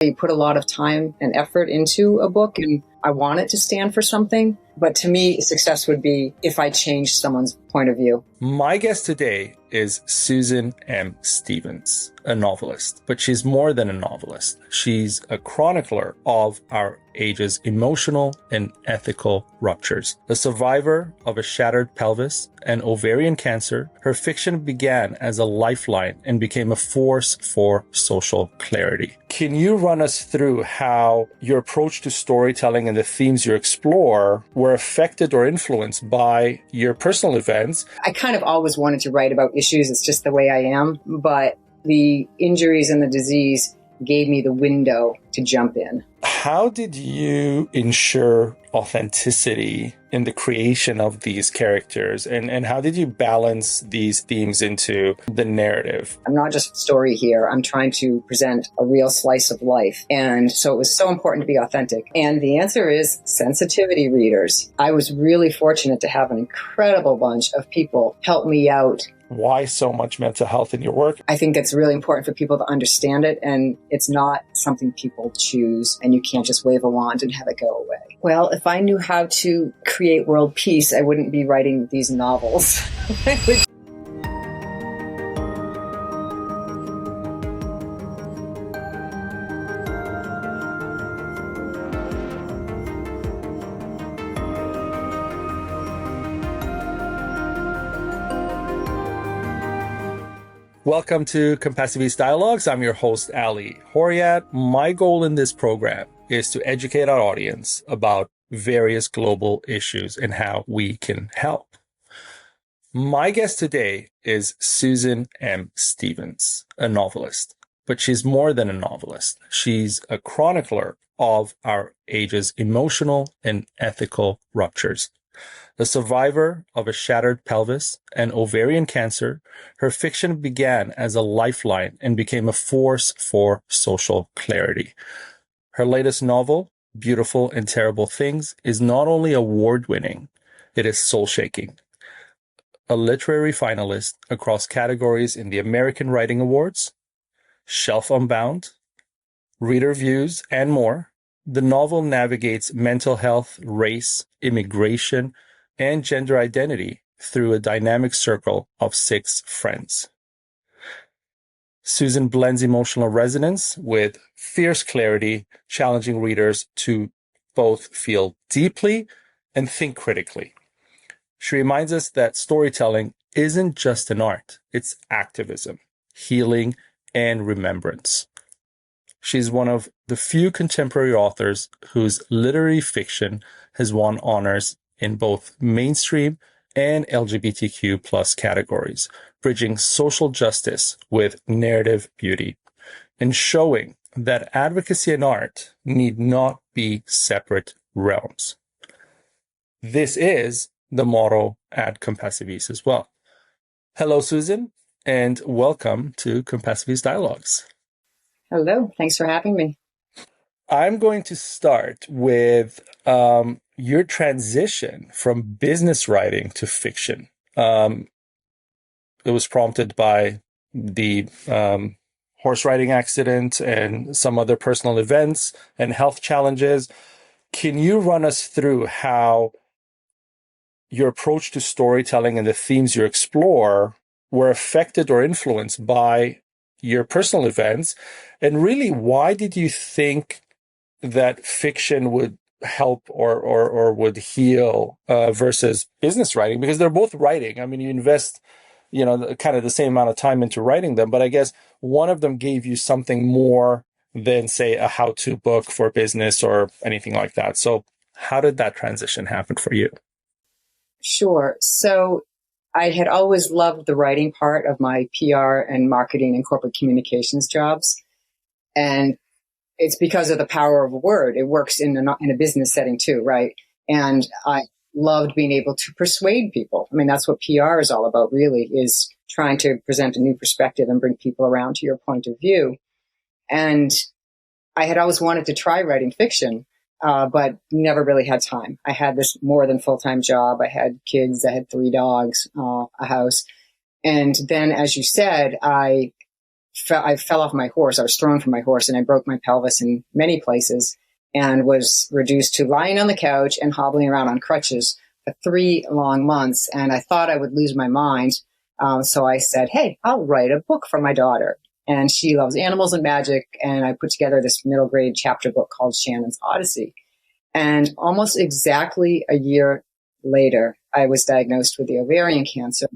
You put a lot of time and effort into a book, and I want it to stand for something. But to me, success would be if I changed someone's point of view. My guest today is Susan M. Stevens, a novelist, but she's more than a novelist. She's a chronicler of our age's emotional and ethical ruptures. A survivor of a shattered pelvis and ovarian cancer, her fiction began as a lifeline and became a force for social clarity. Can you run us through how your approach to storytelling and the themes you explore were affected or influenced by your personal events? I kind of always wanted to write about issues. It's just the way I am. But the injuries and the disease gave me the window to jump in. How did you ensure authenticity in the creation of these characters? And how did you balance these themes into the narrative? I'm not just a story here. I'm trying to present a real slice of life. And so it was so important to be authentic. And the answer is sensitivity readers. I was really fortunate to have an incredible bunch of people help me out. Why so much mental health in your work? I think it's really important for people to understand it, and it's not something people choose, and you can't just wave a wand and have it go away. Well, if I knew how to create world peace, I wouldn't be writing these novels. Welcome to Compassiviste Dialogues. I'm your host, Ali Horiat. My goal in this program is to educate our audience about various global issues and how we can help. My guest today is Susan M. Stevens, a novelist, but she's more than a novelist. She's a chronicler of our age's emotional and ethical ruptures. A survivor of a shattered pelvis and ovarian cancer, her fiction began as a lifeline and became a force for social clarity. Her latest novel, Beautiful and Terrible Things, is not only award-winning, it is soul-shaking. A literary finalist across categories in the American Writing Awards, Shelf Unbound, Reader Views, and more, the novel navigates mental health, race, immigration, and gender identity through a dynamic circle of 6 friends. Susan blends emotional resonance with fierce clarity, challenging readers to both feel deeply and think critically. She reminds us that storytelling isn't just an art, it's activism, healing, and remembrance. She's one of the few contemporary authors whose literary fiction has won honors in both mainstream and LGBTQ plus categories, bridging social justice with narrative beauty, and showing that advocacy and art need not be separate realms. This is the motto at Compassiviste as well. Hello, Susan, and welcome to Compassiviste Dialogues. Hello, thanks for having me. I'm going to start with your transition from business writing to fiction. It was prompted by the horse riding accident and some other personal events and health challenges. Can you run us through how your approach to storytelling and the themes you explore were affected or influenced by your personal events? And really, why did you think that fiction would help or would heal versus business writing? Because they're both writing. I mean, you invest, kind of the same amount of time into writing them, but I guess one of them gave you something more than, say, a how-to book for business or anything like that. So how did that transition happen for you? Sure. So I had always loved the writing part of my PR and marketing and corporate communications jobs. And it's because of the power of a word. It works in a business setting too, right? And I loved being able to persuade people. I mean, that's what PR is all about, really, is trying to present a new perspective and bring people around to your point of view. And I had always wanted to try writing fiction, but never really had time. I had this more than full-time job. I had kids. I had 3 dogs, a house. And then, as you said, I I fell off my horse. I was thrown from my horse and I broke my pelvis in many places and was reduced to lying on the couch and hobbling around on crutches for 3 long months. And I thought I would lose my mind. So I said, hey, I'll write a book for my daughter. And she loves animals and magic. And I put together this middle grade chapter book called Shannon's Odyssey. And almost exactly a year later, I was diagnosed with the ovarian cancer.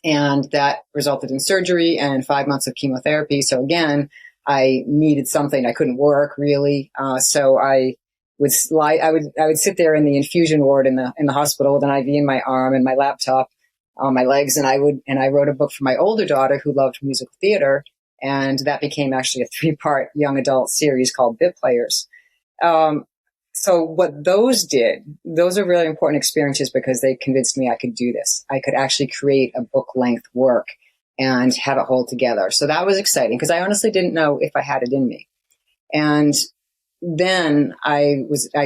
And that resulted in surgery and 5 months of chemotherapy. So again, I needed something. I couldn't work really. So I would sit there in the infusion ward in the hospital with an IV in my arm and my laptop on my legs. And I wrote a book for my older daughter who loved musical theater. And that became actually a 3-part young adult series called Bit Players. So what those did, those are really important experiences because they convinced me I could do this. I could actually create a book-length work and have it hold together. So that was exciting because I honestly didn't know if I had it in me. And then I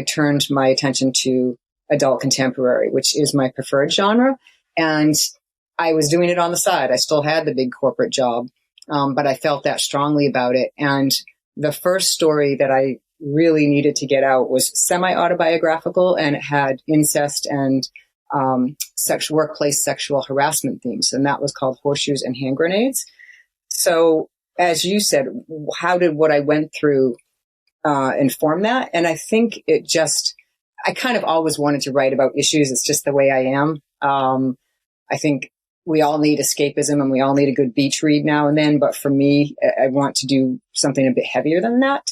turned my attention to adult contemporary, which is my preferred genre. And I was doing it on the side. I still had the big corporate job, but I felt that strongly about it. And the first story that I really needed to get out was semi-autobiographical, and it had incest and workplace sexual harassment themes, and that was called Horseshoes and Hand Grenades. So, as you said, how did what I went through inform that? And I think I kind of always wanted to write about issues. It's just the way I am. I think we all need escapism and we all need a good beach read now and then, but for me, I want to do something a bit heavier than that.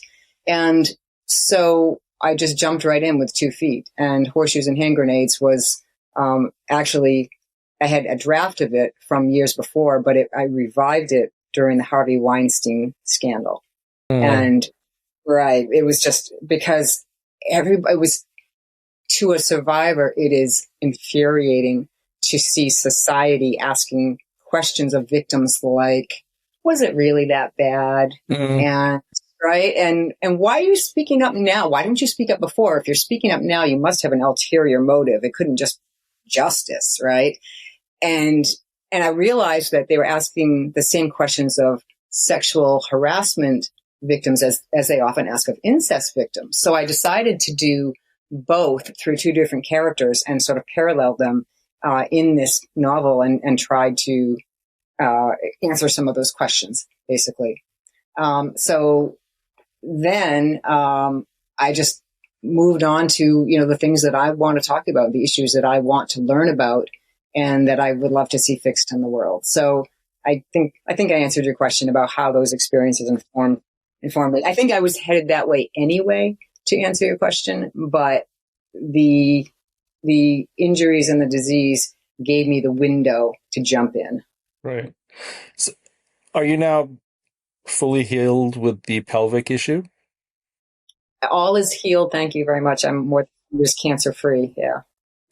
And so I just jumped right in with 2 feet, and Horseshoes and Hand Grenades was actually, I had a draft of it from years before, but I revived it during the Harvey Weinstein scandal. And it was just because it was, to a survivor, it is infuriating to see society asking questions of victims like, was it really that bad? And right. And why are you speaking up now? Why didn't you speak up before? If you're speaking up now, you must have an ulterior motive. It couldn't just justice. Right. And I realized that they were asking the same questions of sexual harassment victims as they often ask of incest victims. So I decided to do both through 2 different characters and sort of parallel them in this novel and try to answer some of those questions, basically. So then I just moved on to, the things that I want to talk about, the issues that I want to learn about and that I would love to see fixed in the world. So I think I answered your question about how those experiences informed me. I think I was headed that way anyway, to answer your question, but the injuries and the disease gave me the window to jump in. Right. So are you now fully healed with the pelvic issue? All is healed. Thank you very much. I'm more just cancer free. Yeah.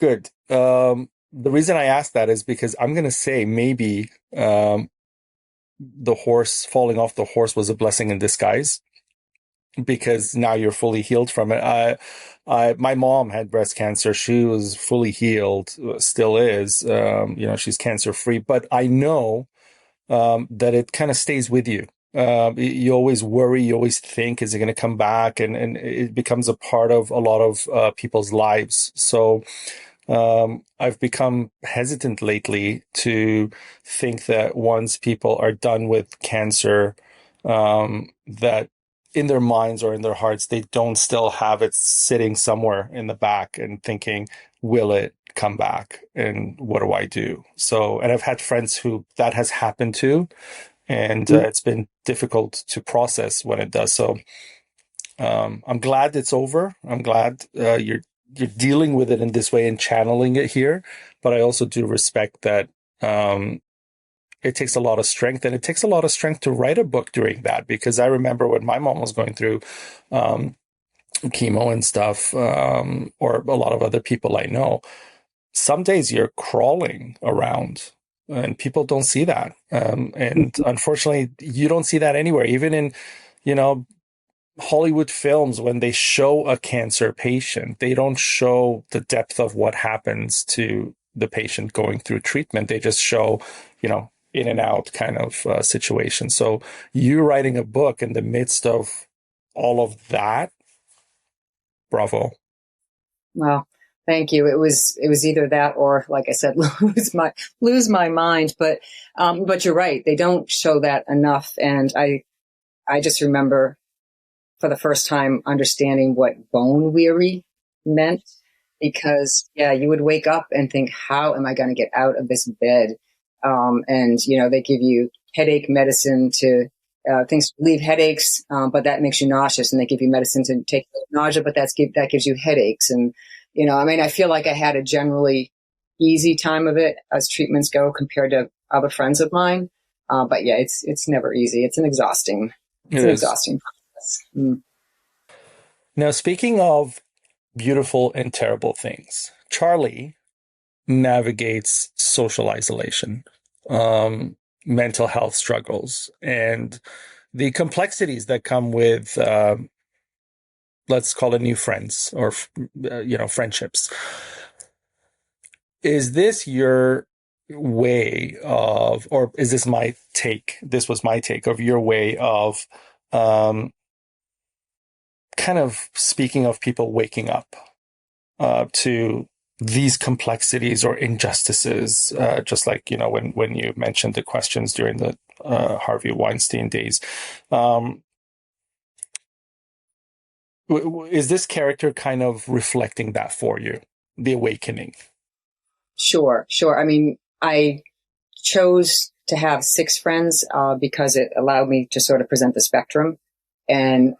Good. The reason I asked that is because I'm going to say maybe the horse falling off the horse was a blessing in disguise, because now you're fully healed from it. My mom had breast cancer. She was fully healed, still is. She's cancer free, but I know that it kind of stays with you. You always worry, you always think, is it going to come back? And it becomes a part of a lot of people's lives. So I've become hesitant lately to think that once people are done with cancer, that in their minds or in their hearts, they don't still have it sitting somewhere in the back and thinking, will it come back? And what do I do? So, and I've had friends who that has happened to, and it's been difficult to process when it does. So I'm glad it's over. I'm glad you're dealing with it in this way and channeling it here. But I also do respect that it takes a lot of strength, and it takes a lot of strength to write a book during that, because I remember when my mom was going through chemo and stuff, or a lot of other people I know, some days you're crawling around and people don't see that. And unfortunately, you don't see that anywhere, even in, Hollywood films. When they show a cancer patient, they don't show the depth of what happens to the patient going through treatment. They just show, in and out kind of situation. So you writing a book in the midst of all of that, bravo. Well, thank you. It was either that or, like I said, lose my mind. But you're right. They don't show that enough. And I just remember for the first time understanding what bone weary meant, because yeah, you would wake up and think, how am I going to get out of this bed? And they give you headache medicine to things to relieve headaches, but that makes you nauseous, and they give you medicine to take nausea, but that gives you headaches. And I feel like I had a generally easy time of it as treatments go compared to other friends of mine. But yeah, it's never easy. It's an exhausting process. Mm. Now, speaking of beautiful and terrible things, Charlie navigates social isolation, mental health struggles, and the complexities that come with, let's call it new friends or, friendships. Is this your way of, or is this my take? This was my take of your way of, kind of speaking of people waking up to these complexities or injustices, just like, when you mentioned the questions during the Harvey Weinstein days. Is this character kind of reflecting that for you, the awakening? Sure. I chose to have 6 friends because it allowed me to sort of present the spectrum. And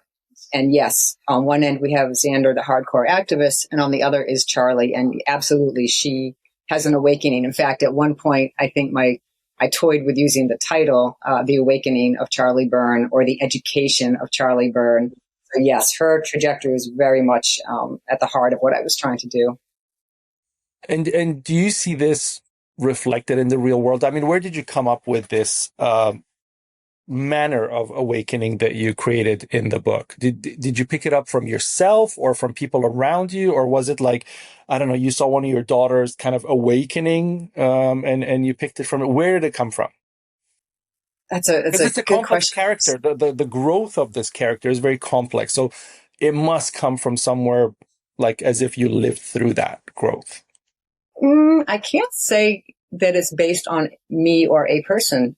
yes, on one end we have Xander, the hardcore activist, and on the other is Charlie. And absolutely, she has an awakening. In fact, at one point, I think I toyed with using the title, The Awakening of Charlie Byrne, or The Education of Charlie Byrne. So yes, her trajectory is very much at the heart of what I was trying to do. And do you see this reflected in the real world? I mean, where did you come up with this manner of awakening that you created in the book? Did you pick it up from yourself or from people around you, or was it like, I don't know, you saw one of your daughters kind of awakening, and you picked it from it? Where did it come from? It's a complex question. character. The growth of this character is very complex, so it must come from somewhere, like as if you lived through that growth. I can't say that it's based on me or a person.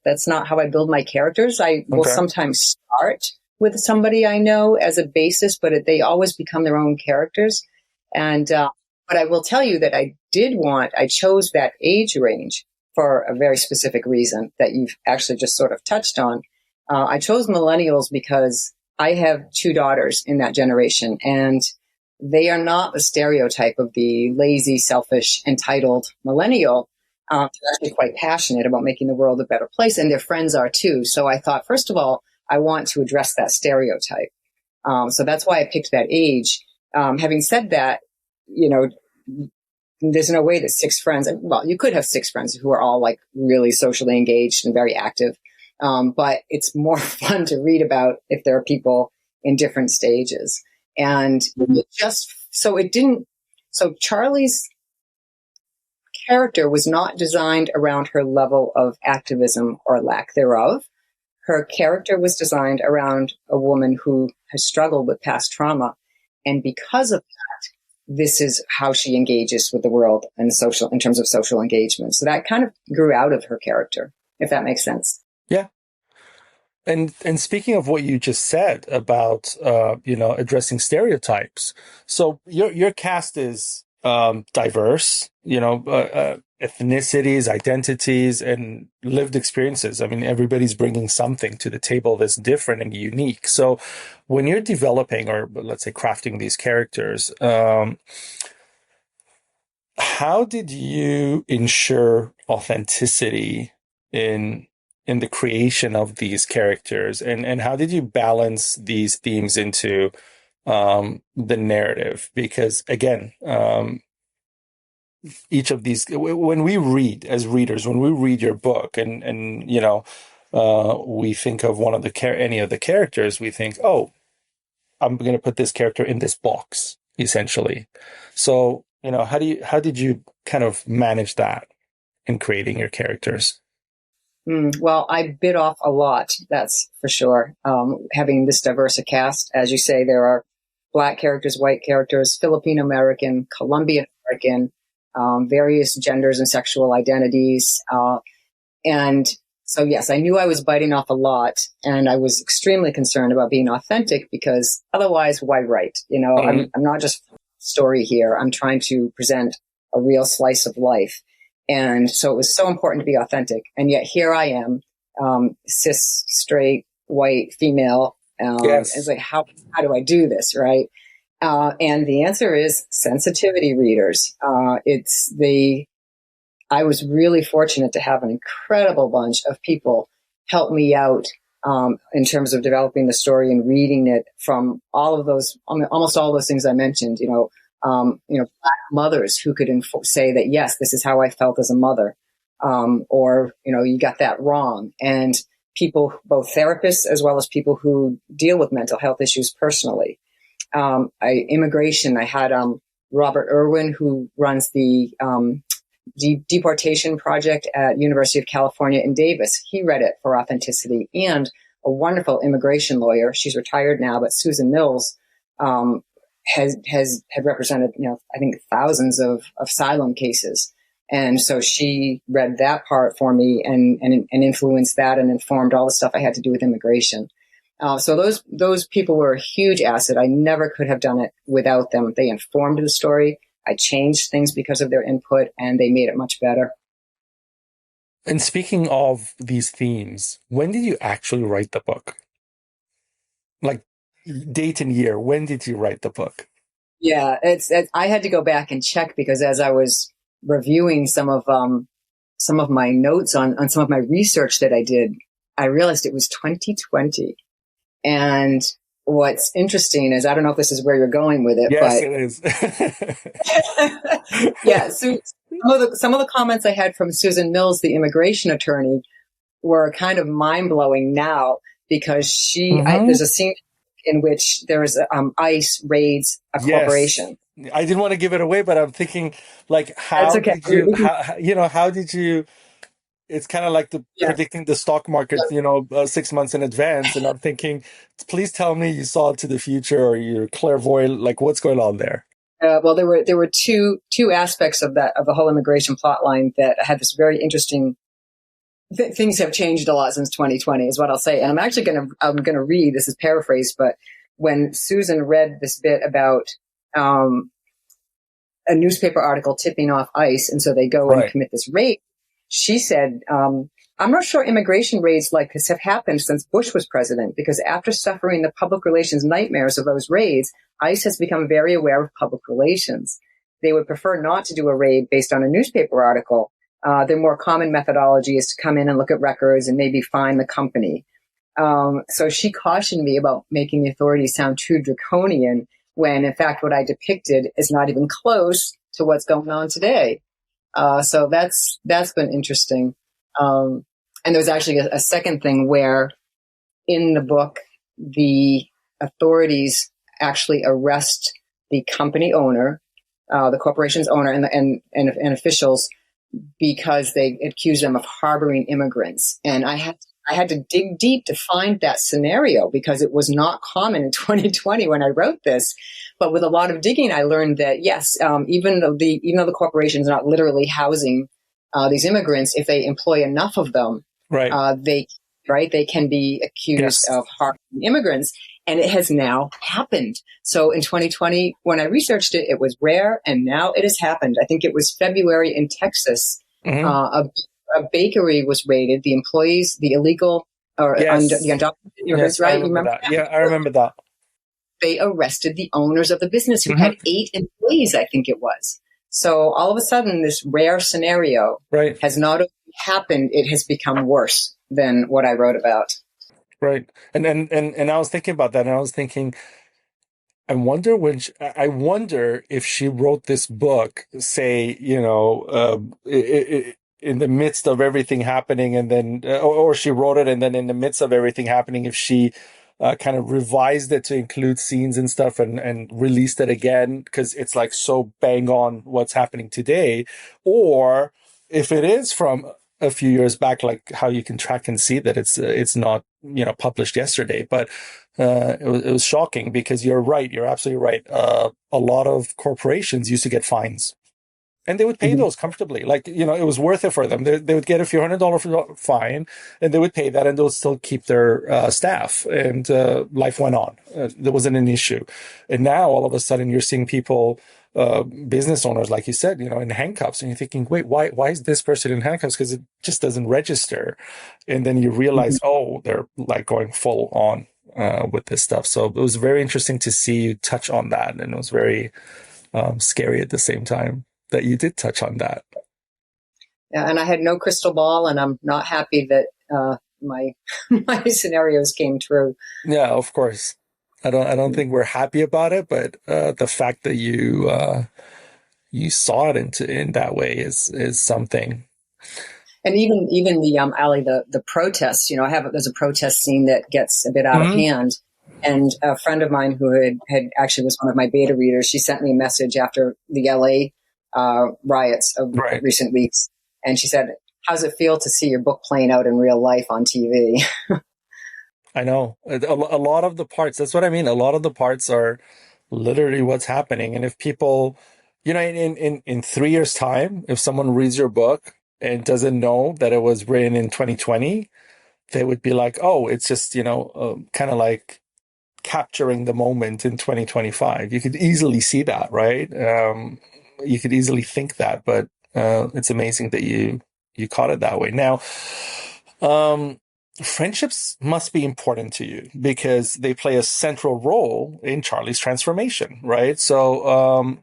That's not how I build my characters. I will sometimes start with somebody I know as a basis, but they always become their own characters. And but I will tell you that I chose that age range for a very specific reason that you've actually just sort of touched on. I chose millennials because I have 2 daughters in that generation, and they are not the stereotype of the lazy, selfish, entitled millennial. They're actually quite passionate about making the world a better place, and their friends are too. So I thought, first of all, I want to address that stereotype. So that's why I picked that age. Having said that, there's no way that 6 friends, well, you could have 6 friends who are all like really socially engaged and very active. But it's more fun to read about if there are people in different stages. And so Charlie's character was not designed around her level of activism or lack thereof. Her character was designed around a woman who has struggled with past trauma. And because of that, this is how she engages with the world in terms of social engagement. So that kind of grew out of her character, if that makes sense. Yeah. And speaking of what you just said about addressing stereotypes, so your cast is diverse, ethnicities, identities, and lived experiences. I mean, everybody's bringing something to the table that's different and unique. So when you're developing, or let's say crafting these characters, how did you ensure authenticity in the creation of these characters, and how did you balance these themes into the narrative? Because again, each of these, when we read as readers, when we read your book, and we think of any of the characters, we think, oh, I'm going to put this character in this box, essentially. So how did you kind of manage that in creating your characters? Well, I bit off a lot, that's for sure. Having this diverse a cast, as you say, there are Black characters, white characters, Filipino American, Colombian American, various genders and sexual identities. And so, yes, I knew I was biting off a lot, and I was extremely concerned about being authentic because otherwise, why write? I'm not just story here. I'm trying to present a real slice of life. And so it was so important to be authentic. And yet here I am, cis, straight, white, female. Yes. It's like, how do I do this? Right. And the answer is sensitivity readers. I was really fortunate to have an incredible bunch of people help me out, in terms of developing the story and reading it from all of those, almost all those things I mentioned, Black mothers who could say that, yes, this is how I felt as a mother. Or, you got that wrong. And people, both therapists as well as people who deal with mental health issues personally. Immigration, I had, Robert Irwin, who runs the, deportation project at University of California in Davis. He read it for authenticity, and a wonderful immigration lawyer. She's retired now, but Susan Mills, had represented, I think thousands of asylum cases. And so she read that part for me and influenced that and informed all the stuff I had to do with immigration. So those people were a huge asset. I never could have done it without them. They informed the story. I changed things because of their input, and they made it much better. And speaking of these themes, when did you actually write the book? Like date and year, when did you write the book? Yeah, I had to go back and check because as I was reviewing some of my notes on some of my research that I did, I realized it was 2020. And what's interesting is, I don't know if this is where you're going with it, yes, but it is. Yeah. So some of the comments I had from Susan Mills, the immigration attorney, were kind of mind blowing now because there's a scene in which there's ICE raids a corporation. I didn't want to give it away, but I'm thinking, like, how did you? It's kind of like predicting the stock market, 6 months in advance. And I'm thinking, please tell me you saw into the future or you're clairvoyant. Like, what's going on there? Well, there were two aspects of the whole immigration plot line that had this very interesting. Things have changed a lot since 2020, is what I'll say. And I'm actually I'm gonna read. This is paraphrased, but when Susan read this bit about a newspaper article tipping off ICE, and so they go and commit this raid, she said, I'm not sure immigration raids like this have happened since Bush was president, because after suffering the public relations nightmares of those raids, ICE has become very aware of public relations. They would prefer not to do a raid based on a newspaper article. Their more common methodology is to come in and look at records and maybe fine the company. So she cautioned me about making the authorities sound too draconian when, in fact, what I depicted is not even close to what's going on today. So that's been interesting. And there was actually a second thing where in the book, the authorities actually arrest the company owner, the corporation's owner and officials, because they accuse them of harboring immigrants. And I had to dig deep to find that scenario because it was not common in 2020 when I wrote this. But with a lot of digging, I learned that yes, even though the corporation is not literally housing these immigrants, if they employ enough of them, they can be accused of harboring immigrants. And it has now happened. So in 2020, when I researched it, it was rare, and now it has happened. I think it was February in Texas. A bakery was raided. The employees, the illegal or the undocumented immigrants, right? You remember that? Yeah, I remember that. They arrested the owners of the business who had 8 employees, I think it was. So all of a sudden, this rare scenario has not only happened, it has become worse than what I wrote about. Right. And I was thinking about that, and I was thinking, I wonder if she wrote this book, say, in the midst of everything happening, and then, or she wrote it, and then in the midst of everything happening, if she kind of revised it to include scenes and stuff and released it again, because it's like so bang on what's happening today, or if it is from a few years back, like how you can track and see that it's not, published yesterday, but it was shocking because you're right. You're absolutely right. A lot of corporations used to get fines. And they would pay those comfortably. Like, it was worth it for them. They would get a few $100 fine and they would pay that and they would still keep their staff. And life went on. There wasn't an issue. And now all of a sudden you're seeing people, business owners, like you said, in handcuffs. And you're thinking, wait, why is this person in handcuffs? Because it just doesn't register. And then you realize, they're like going full on with this stuff. So it was very interesting to see you touch on that. And it was very scary at the same time that you did touch on that. Yeah, and I had no crystal ball, and I'm not happy that my my scenarios came true. Yeah, of course. I don't think we're happy about it, but the fact that you saw it in that way is something. And even the Ali, the protests. There's a protest scene that gets a bit out of hand. And a friend of mine who had actually was one of my beta readers, she sent me a message after the LA riots of recent weeks. And she said, how's it feel to see your book playing out in real life on TV? I know. A lot of the parts, that's what I mean. A lot of the parts are literally what's happening. And if people, in 3 years' time, if someone reads your book and doesn't know that it was written in 2020, they would be like, oh, it's just, kind of like capturing the moment in 2025. You could easily see that, right? You could easily think that, but it's amazing that you caught it that way. Now, friendships must be important to you because they play a central role in Charlie's transformation, right? So,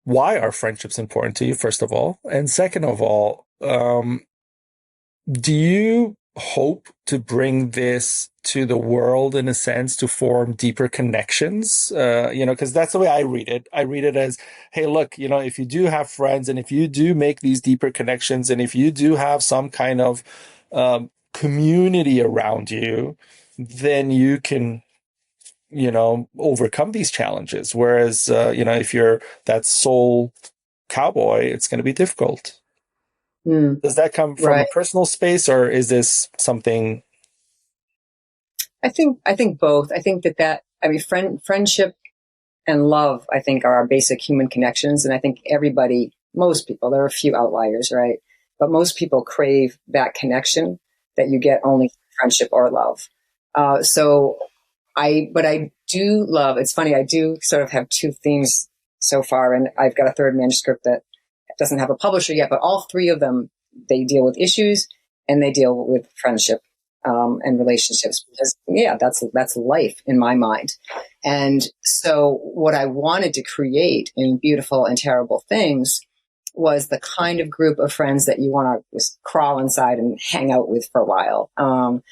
why are friendships important to you, first of all? And second of all, do you hope to bring this to the world in a sense to form deeper connections? Because that's the way I read it. I read it as, hey, look, if you do have friends and if you do make these deeper connections and if you do have some kind of community around you, then you can, overcome these challenges. Whereas, if you're that sole cowboy, it's going to be difficult. Does that come from a personal space, or is this something? I think both. I think friendship and love, I think, are our basic human connections. And I think most people, there are a few outliers, right? But most people crave that connection that you get only through friendship or love. But I do love, it's funny, I do sort of have two themes so far, and I've got a third manuscript that doesn't have a publisher yet, but all three of them, they deal with issues and they deal with friendship and relationships, because that's life in my mind. And so what I wanted to create in Beautiful and Terrible Things was the kind of group of friends that you want to just crawl inside and hang out with for a while. A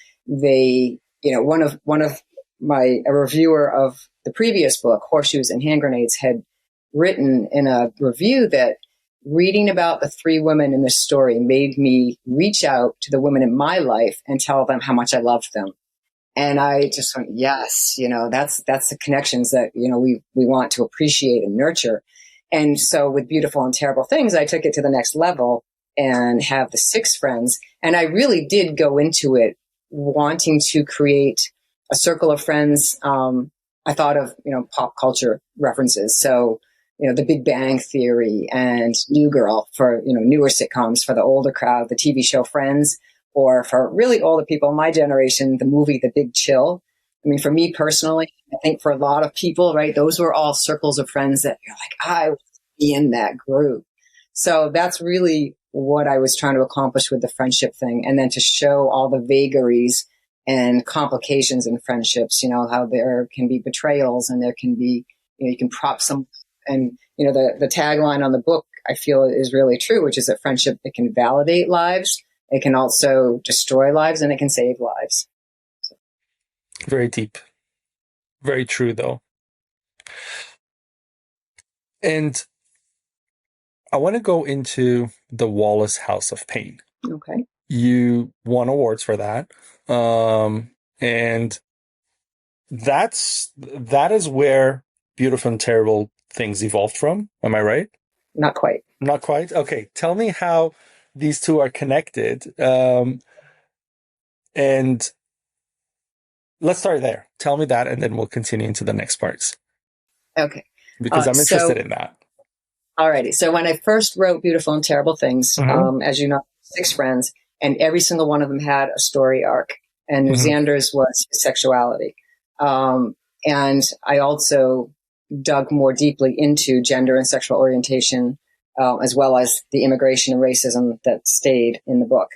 reviewer of the previous book, Horseshoes and Hand Grenades, had written in a review that reading about the three women in this story made me reach out to the women in my life and tell them how much I loved them. And I just went, yes, that's the connections that, we want to appreciate and nurture. And so with Beautiful and Terrible Things, I took it to the next level and have the 6 friends. And I really did go into it wanting to create a circle of friends. I thought of, pop culture references. So, The Big Bang Theory and New Girl for, newer sitcoms for the older crowd, the TV show Friends, or for really older people in my generation, the movie The Big Chill. I mean, for me personally, I think for a lot of people, right, those were all circles of friends that you're like, I want to be in that group. So that's really what I was trying to accomplish with the friendship thing. And then to show all the vagaries and complications in friendships, how there can be betrayals and there can be, you can prop some. And, the tagline on the book, I feel, is really true, which is that friendship, it can validate lives, it can also destroy lives, and it can save lives. So. Very deep. Very true, though. And I want to go into the Wallace House of Pain. Okay. You won awards for that. And that is where Beautiful and Terrible Things evolved from. Am I right? Not quite. Not quite? Okay. Tell me how these two are connected. And let's start there. Tell me that, and then we'll continue into the next parts. Okay. Because I'm interested in that. Alrighty. So when I first wrote Beautiful and Terrible Things, as you know, 6 friends, and every single one of them had a story arc. And Xander's was his sexuality. And I also dug more deeply into gender and sexual orientation, as well as the immigration and racism that stayed in the book.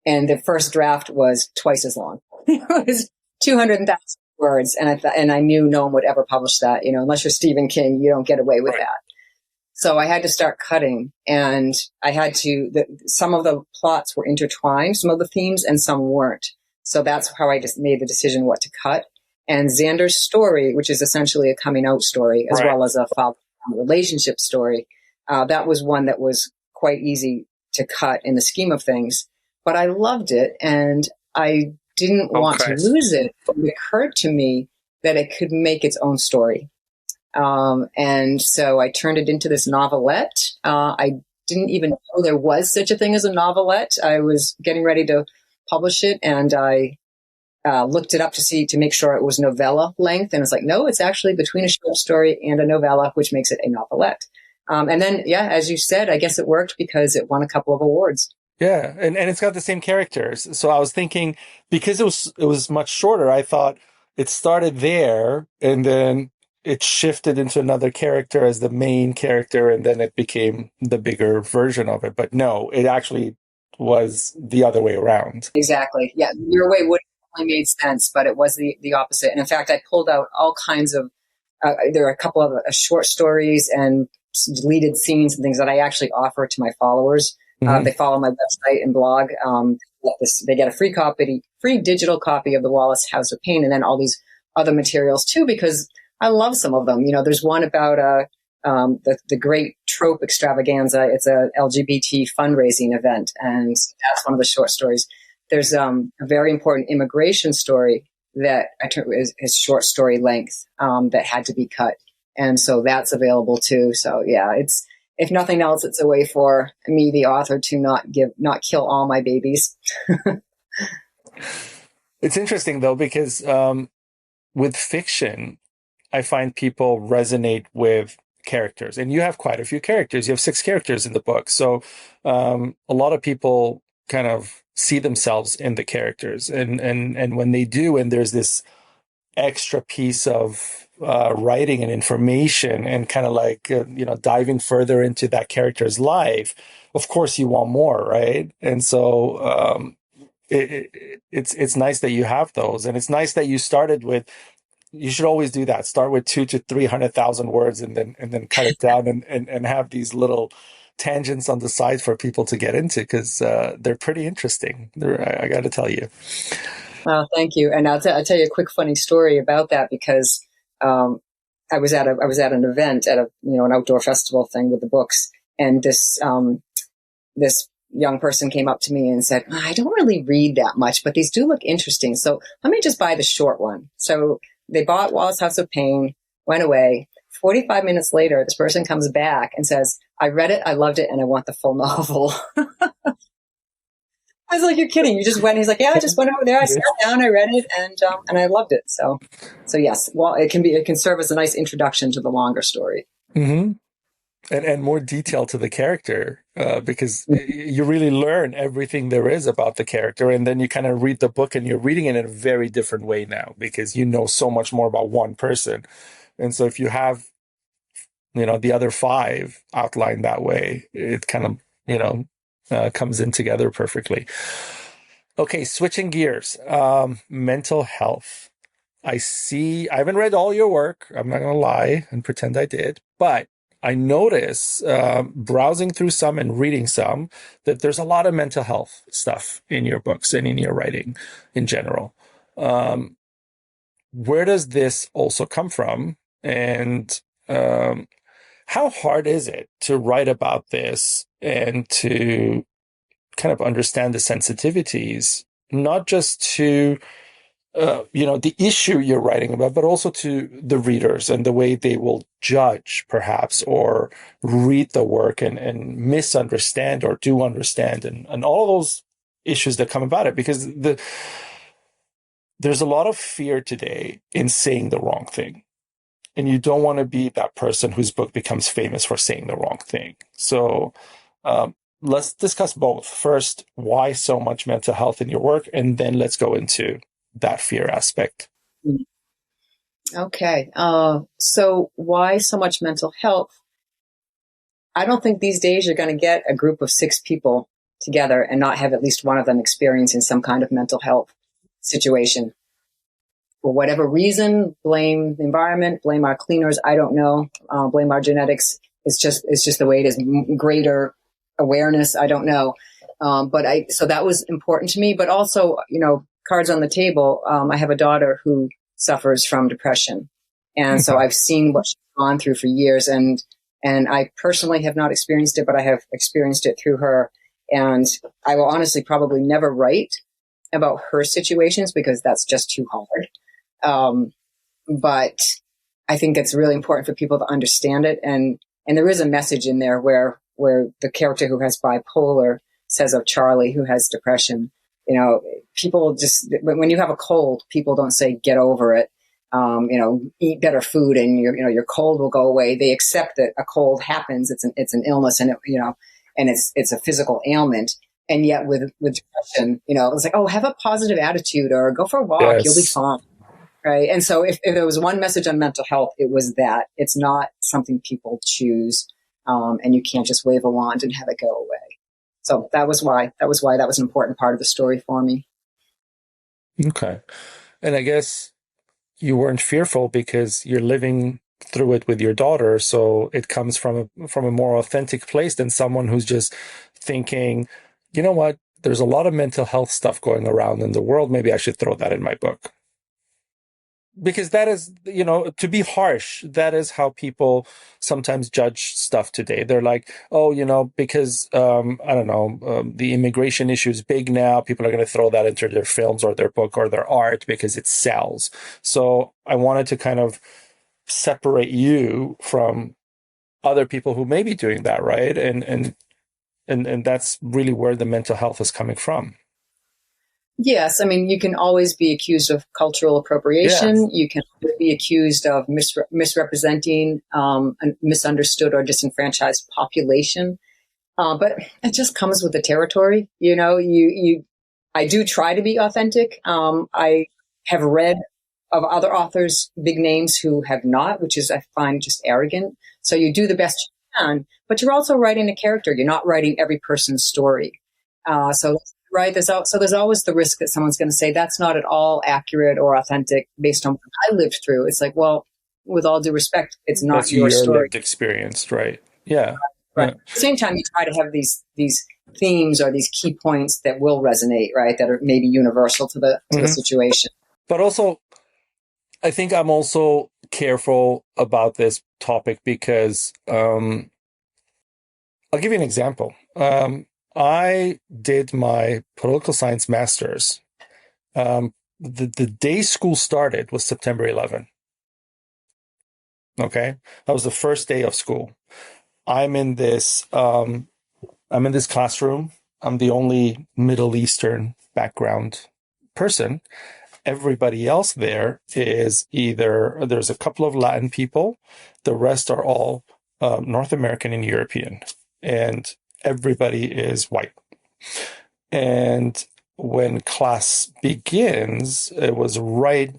And the first draft was twice as long. It was 200,000 words. And I knew no one would ever publish that. You know, unless you're Stephen King, you don't get away with that. So I had to start cutting, and I had to, some of the plots were intertwined, some of the themes, and some weren't. So that's how I just made the decision what to cut. And Xander's story, which is essentially a coming out story, as well as a father relationship story, that was one that was quite easy to cut in the scheme of things. But I loved it, and I didn't want to lose it. It occurred to me that it could make its own story. And so I turned it into this novelette. I didn't even know there was such a thing as a novelette. I was getting ready to publish it, and I looked it up to make sure it was novella length. And it's like, no, it's actually between a short story and a novella, which makes it a novelette. And then, as you said, I guess it worked because it won a couple of awards. Yeah, and it's got the same characters. So I was thinking, because it was much shorter, I thought it started there, and then it shifted into another character as the main character, and then it became the bigger version of it. But no, it actually was the other way around. Exactly. Yeah, your way would have only made sense, but it was the opposite. And in fact, I pulled out all kinds of, there are a couple of short stories and deleted scenes and things that I actually offer to my followers. They follow my website and blog. They get a free digital copy of the Wallace House of Pain, and then all these other materials too, because I love some of them. You know, there's one about the Great Trope Extravaganza. It's a LGBT fundraising event, and that's one of the short stories. There's a very important immigration story that is short story length that had to be cut, and so that's available too. So it's, if nothing else, it's a way for me, the author, to not kill all my babies. It's interesting though, because with fiction, I find people resonate with characters, and you have quite a few characters. You have 6 characters in the book. So a lot of people kind of see themselves in the characters, and when they do, and there's this extra piece of writing and information, and kind of like diving further into that character's life, of course you want more, right? And so it's nice that you have those, and it's nice that you started with. You should always do that. Start with 200,000 to 300,000 words, and then cut it down, and have these little tangents on the side for people to get into, because they're pretty interesting. I got to tell you. Well, thank you. And I'll tell you a quick funny story about that, because I was at an event at an outdoor festival thing with the books, and this young person came up to me and said, I don't really read that much, but these do look interesting, so let me just buy the short one. So they bought Wallace House of Pain, went away. 45 minutes later, this person comes back and says, I read it, I loved it, and I want the full novel. I was like, you're kidding. You just went. He's like, yeah, I just went over there. I sat down, I read it, and I loved it. So yes, well, it can serve as a nice introduction to the longer story. Mm-hmm. And more detail to the character, because you really learn everything there is about the character, and then you kind of read the book, and you're reading it in a very different way now, because you know so much more about one person. And so if you have, the other 5 outlined that way, it kind of, comes in together perfectly. Okay, switching gears, mental health. I haven't read all your work. I'm not going to lie and pretend I did, but I notice, browsing through some and reading some, that there's a lot of mental health stuff in your books and in your writing in general. Where does this also come from? And how hard is it to write about this and to kind of understand the sensitivities, not just to the issue you're writing about, but also to the readers and the way they will judge, perhaps, or read the work and misunderstand or do understand, and all those issues that come about it. Because there's a lot of fear today in saying the wrong thing. And you don't want to be that person whose book becomes famous for saying the wrong thing. So let's discuss both. First, why so much mental health in your work? And then let's go into that fear aspect. Okay. So why so much mental health? I don't think these days you're going to get a group of 6 people together and not have at least one of them experiencing some kind of mental health situation. For whatever reason, blame the environment, blame our cleaners. I don't know. Blame our genetics. It's just the way it is. Greater awareness. I don't know. So that was important to me, but also, cards on the table. I have a daughter who suffers from depression. And so I've seen what she's gone through for years, and I personally have not experienced it, but I have experienced it through her. And I will honestly probably never write about her situations because that's just too hard. But I think it's really important for people to understand it. And there is a message in there where the character who has bipolar says of Charlie, who has depression, people just, when you have a cold, people don't say, get over it. Eat better food and your cold will go away. They accept that a cold happens. It's an illness, and it's a physical ailment. And yet with depression, it's like, oh, have a positive attitude or go for a walk. Yes. You'll be fine. Right. And so if there was one message on mental health, it was that it's not something people choose. And you can't just wave a wand and have it go away. So that was why that was an important part of the story for me. Okay. And I guess you weren't fearful because you're living through it with your daughter. So it comes from a more authentic place than someone who's just thinking, you know what, there's a lot of mental health stuff going around in the world. Maybe I should throw that in my book. Because that is, to be harsh, that is how people sometimes judge stuff today. They're like, oh, because, I don't know, the immigration issue is big now. People are going to throw that into their films or their book or their art because it sells. So I wanted to kind of separate you from other people who may be doing that, right? And that's really where the mental health is coming from. Yes. I mean, you can always be accused of cultural appropriation. Yes. You can be accused of misrepresenting a misunderstood or disenfranchised population. But it just comes with the territory. I do try to be authentic. I have read of other authors, big names who have not, which is, I find, just arrogant. So you do the best you can, but you're also writing a character. You're not writing every person's story. Right. There's always the risk that someone's going to say that's not at all accurate or authentic based on what I lived through. It's like, well, with all due respect, it's not that's your story. Lived experience, right? Yeah. Right. Yeah. At the same time, you try to have these themes or these key points that will resonate, right? That are maybe universal to the situation. But also, I think I'm also careful about this topic because I'll give you an example. I did my political science master's. The day school started was September 11. Okay, that was the first day of school. I'm in this classroom. I'm the only Middle Eastern background person. Everybody else there is there's a couple of Latin people. The rest are all North American and European. And everybody is white. And when class begins, it was right,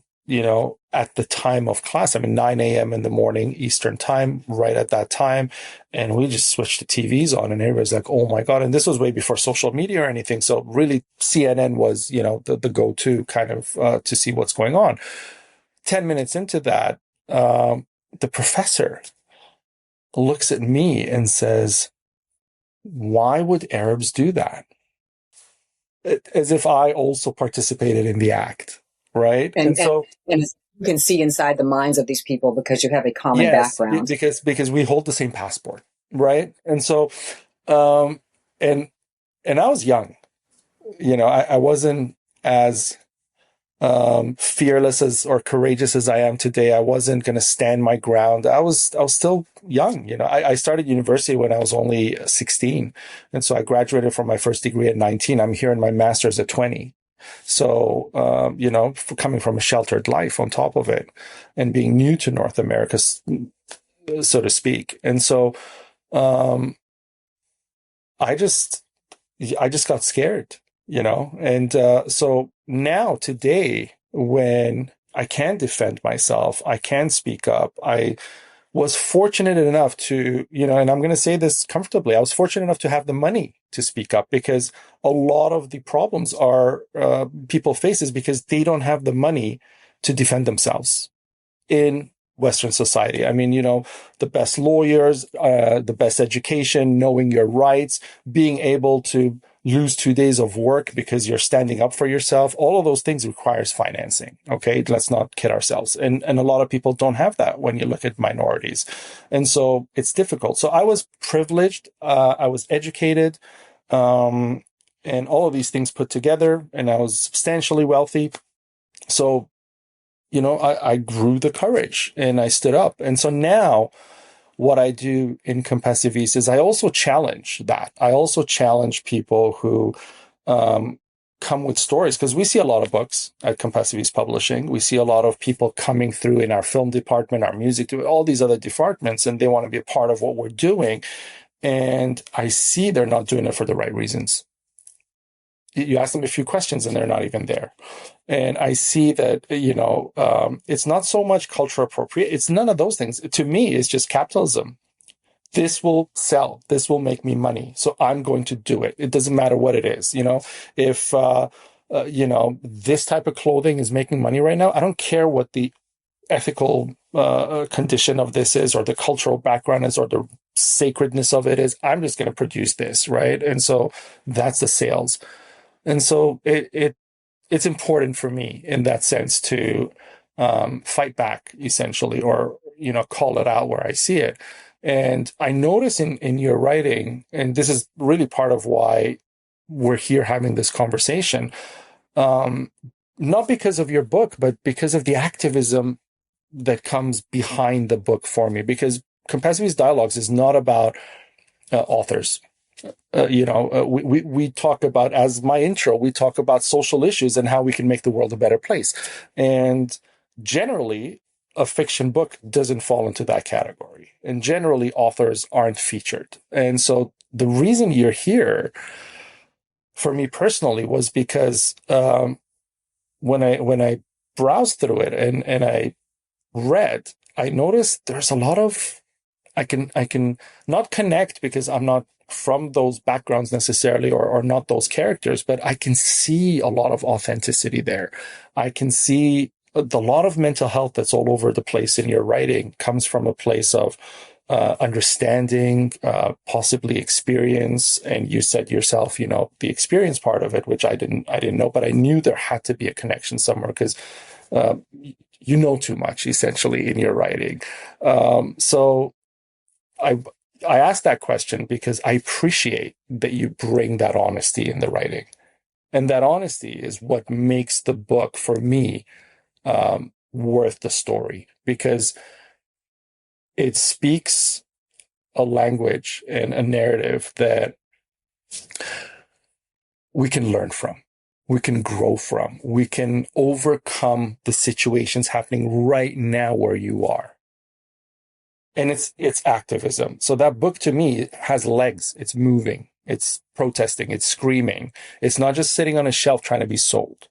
at the time of class. 9 a.m. in the morning, Eastern time, right at that time. And we just switched the TVs on and everybody's like, oh my God. And this was way before social media or anything. So really CNN was, the go-to kind of to see what's going on. 10 minutes into that, the professor looks at me and says, why would Arabs do that? As if I also participated in the act, right? And you can see inside the minds of these people because you have a common background. Because we hold the same passport, right? And so, and I was young, I wasn't as fearless as or courageous as I am today. I wasn't going to stand my ground. I was still young. I started university when I was only 16. And so I graduated from my first degree at 19. I'm here in my master's at 20. So, coming from a sheltered life on top of it and being new to North America, so to speak. And so, I just got scared, and so now today, when I can defend myself, I can speak up. I was fortunate enough to, and I'm going to say this comfortably, I was fortunate enough to have the money to speak up, because a lot of the problems are people face is because they don't have the money to defend themselves in Western society. I mean, the best lawyers, the best education, knowing your rights, being able to lose 2 days of work because you're standing up for yourself. All of those things requires financing. Okay. Let's not kid ourselves. And a lot of people don't have that when you look at minorities. And so it's difficult. So I was privileged. I was educated, and all of these things put together, and I was substantially wealthy. So, I grew the courage and I stood up. And so now what I do in Compassiviste is I also challenge that. I also challenge people who come with stories, because we see a lot of books at Compassiviste Publishing. We see a lot of people coming through in our film department, our music, all these other departments, and they want to be a part of what we're doing. And I see they're not doing it for the right reasons. You ask them a few questions and they're not even there. And I see that, it's not so much cultural appropriate. It's none of those things. To me, it's just capitalism. This will sell. This will make me money. So I'm going to do it. It doesn't matter what it is. If, this type of clothing is making money right now, I don't care what the ethical condition of this is, or the cultural background is, or the sacredness of it is. I'm just going to produce this, right? And so that's the sales. And so it's important for me in that sense to fight back, essentially, or call it out where I see it. And I notice in your writing, and this is really part of why we're here having this conversation, not because of your book, but because of the activism that comes behind the book for me. Because Compassiviste Dialogues is not about authors. We talk about, as my intro, we talk about social issues and how we can make the world a better place. And generally, a fiction book doesn't fall into that category. And generally, authors aren't featured. And so the reason you're here, for me personally, was because when I browsed through it and I read, I noticed there's a lot of, I can not connect because I'm not from those backgrounds necessarily, or not those characters, but I can see a lot of authenticity there. I can see a lot of mental health that's all over the place in your writing comes from a place of understanding, possibly experience. And you said yourself, the experience part of it, which I didn't know, but I knew there had to be a connection somewhere, because you know too much essentially in your writing. So I asked that question because I appreciate that you bring that honesty in the writing. And that honesty is what makes the book, for me, worth the story, because it speaks a language and a narrative that we can learn from, we can grow from, we can overcome the situations happening right now where you are. And it's activism. So that book to me has legs. It's moving. It's protesting. It's screaming. It's not just sitting on a shelf trying to be sold.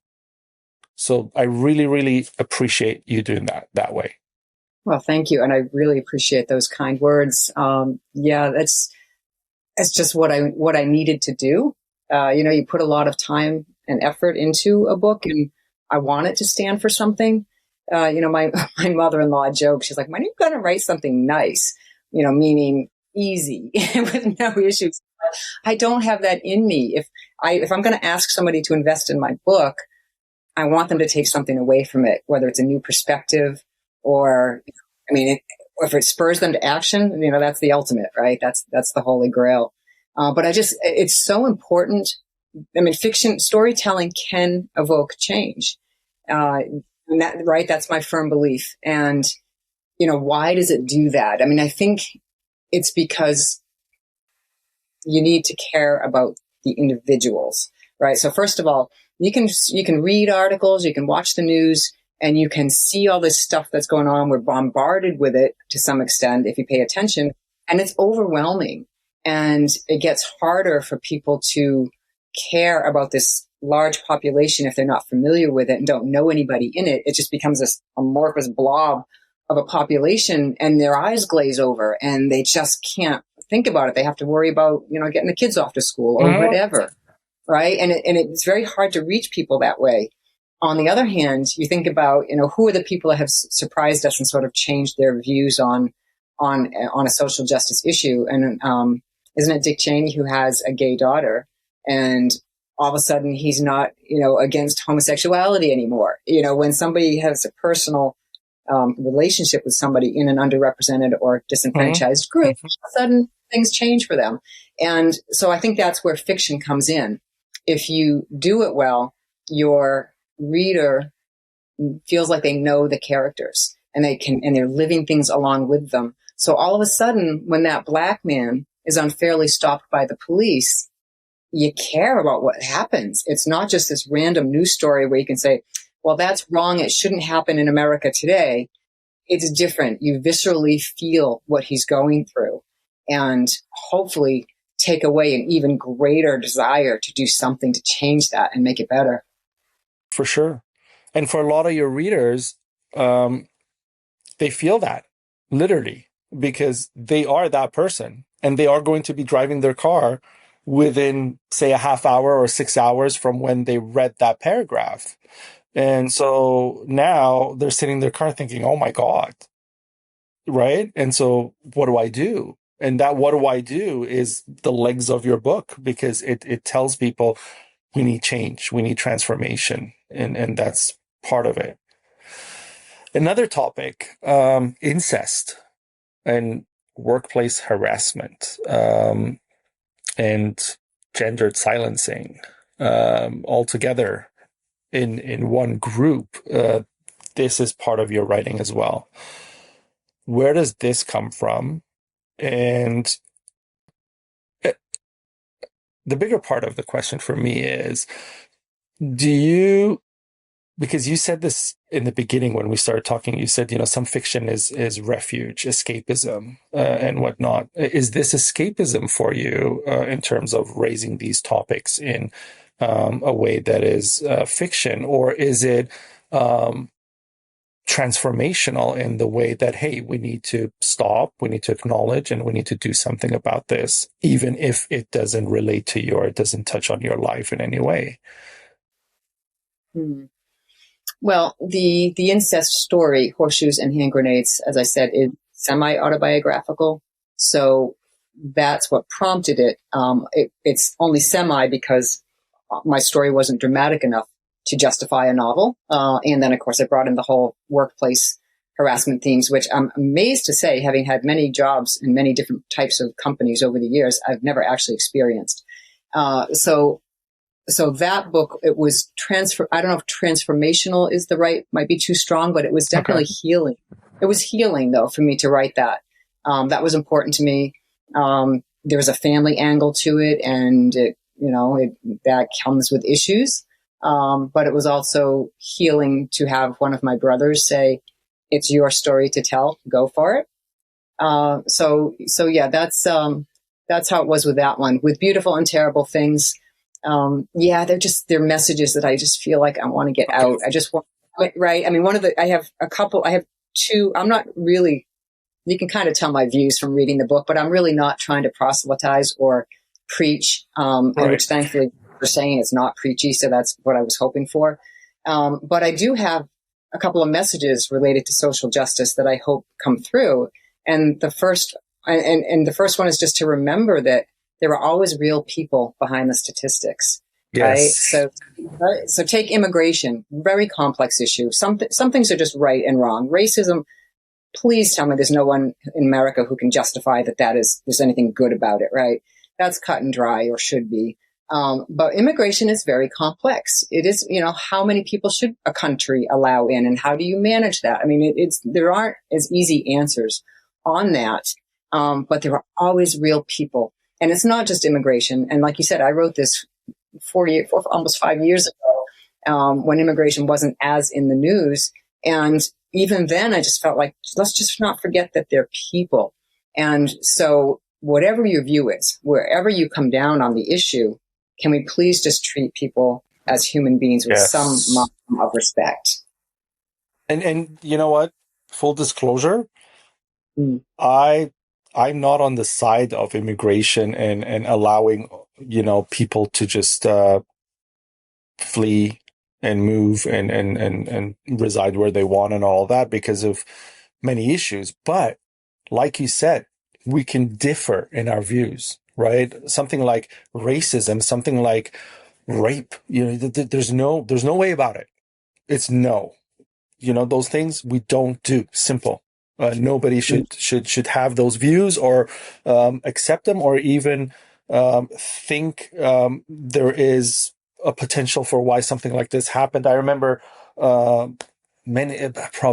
So I really, really appreciate you doing that way. Well, thank you. And I really appreciate those kind words. Yeah, that's just what I needed to do. You put a lot of time and effort into a book, and I want it to stand for something. My mother-in-law jokes, she's like, when are you going to write something nice? Meaning easy with no issues. I don't have that in me. If I'm going to ask somebody to invest in my book, I want them to take something away from it, whether it's a new perspective or, if it spurs them to action, that's the ultimate, right? That's the holy grail. But it's so important. Fiction storytelling can evoke change. And that, right, that's my firm belief. And, why does it do that? I mean, I think it's because you need to care about the individuals, right? So first of all, you can read articles, you can watch the news, and you can see all this stuff that's going on. We're bombarded with it to some extent if you pay attention, and it's overwhelming. And it gets harder for people to care about this large population if they're not familiar with it and don't know anybody in it. It just becomes this amorphous blob of a population, and their eyes glaze over and they just can't think about it. They have to worry about, getting the kids off to school or whatever. Right. And it's very hard to reach people that way. On the other hand, you think about, who are the people that have surprised us and sort of changed their views on a social justice issue. And, isn't it Dick Cheney who has a gay daughter, and all of a sudden he's not, against homosexuality anymore. When somebody has a personal relationship with somebody in an underrepresented or disenfranchised group, all of a sudden things change for them. And so I think that's where fiction comes in. If you do it well, your reader feels like they know the characters and they're living things along with them. So all of a sudden, when that black man is unfairly stopped by the police, you care about what happens. It's not just this random news story where you can say, well, that's wrong. It shouldn't happen in America today. It's different. You viscerally feel what he's going through and hopefully take away an even greater desire to do something to change that and make it better. For sure. And for a lot of your readers, they feel that literally because they are that person and they are going to be driving their car within, say, a half hour or 6 hours from when they read that paragraph. And so now they're sitting in their car thinking, oh my God, right? And so what do I do? And that what do I do is the legs of your book, because it tells people we need change, we need transformation. And that's part of it. Another topic, incest and workplace harassment, and gendered silencing, all together in one group. This is part of your writing as well. Where does this come from? And the bigger part of the question for me is, because you said this in the beginning when we started talking, you said, some fiction is refuge, escapism, and whatnot. Is this escapism for you in terms of raising these topics in a way that is fiction, or is it transformational in the way that, hey, we need to stop, we need to acknowledge, and we need to do something about this, even if it doesn't relate to you or it doesn't touch on your life in any way? Well, the incest story, Horseshoes and Hand Grenades, as I said, is semi-autobiographical. So that's what prompted it. It's only semi because my story wasn't dramatic enough to justify a novel. And then, of course, I brought in the whole workplace harassment themes, which I'm amazed to say, having had many jobs in many different types of companies over the years, I've never actually experienced. So that book, it was I don't know if transformational is might be too strong, but it was definitely healing. It was healing though, for me to write that. That was important to me. There was a family angle to it, and that comes with issues. But it was also healing to have one of my brothers say, it's your story to tell, go for it. So yeah, that's how it was with that one. With Beautiful and Terrible Things, they're messages that I just feel like I want to get out. I just want, right. I mean, I have two, I'm not really, you can kind of tell my views from reading the book, but I'm really not trying to proselytize or preach, which thankfully you're saying it's not preachy. So that's what I was hoping for. But I do have a couple of messages related to social justice that I hope come through. And the first one is just to remember that there are always real people behind the statistics. Yes. Right? So take immigration, very complex issue. Some things are just right and wrong. Racism, please tell me there's no one in America who can justify there's anything good about it, right? That's cut and dry, or should be. But immigration is very complex. It is, how many people should a country allow in, and how do you manage that? I mean, there aren't as easy answers on that, but there are always real people, and it's not just immigration. And like you said, I wrote this almost 5 years ago, when immigration wasn't as in the news, and even then, I just felt like let's just not forget that they're people, and so whatever your view is, wherever you come down on the issue. Can we please just treat people as human beings with some modicum of respect? And you know what? Full disclosure, I'm not on the side of immigration and allowing, people to just flee and move and reside where they want and all that because of many issues. But like you said, we can differ in our views. Right? Something like racism, something like rape, there's no way about it. It's no, those things we don't do. Simple. Nobody should have those views or accept them or even think there is a potential for why something like this happened. I remember probably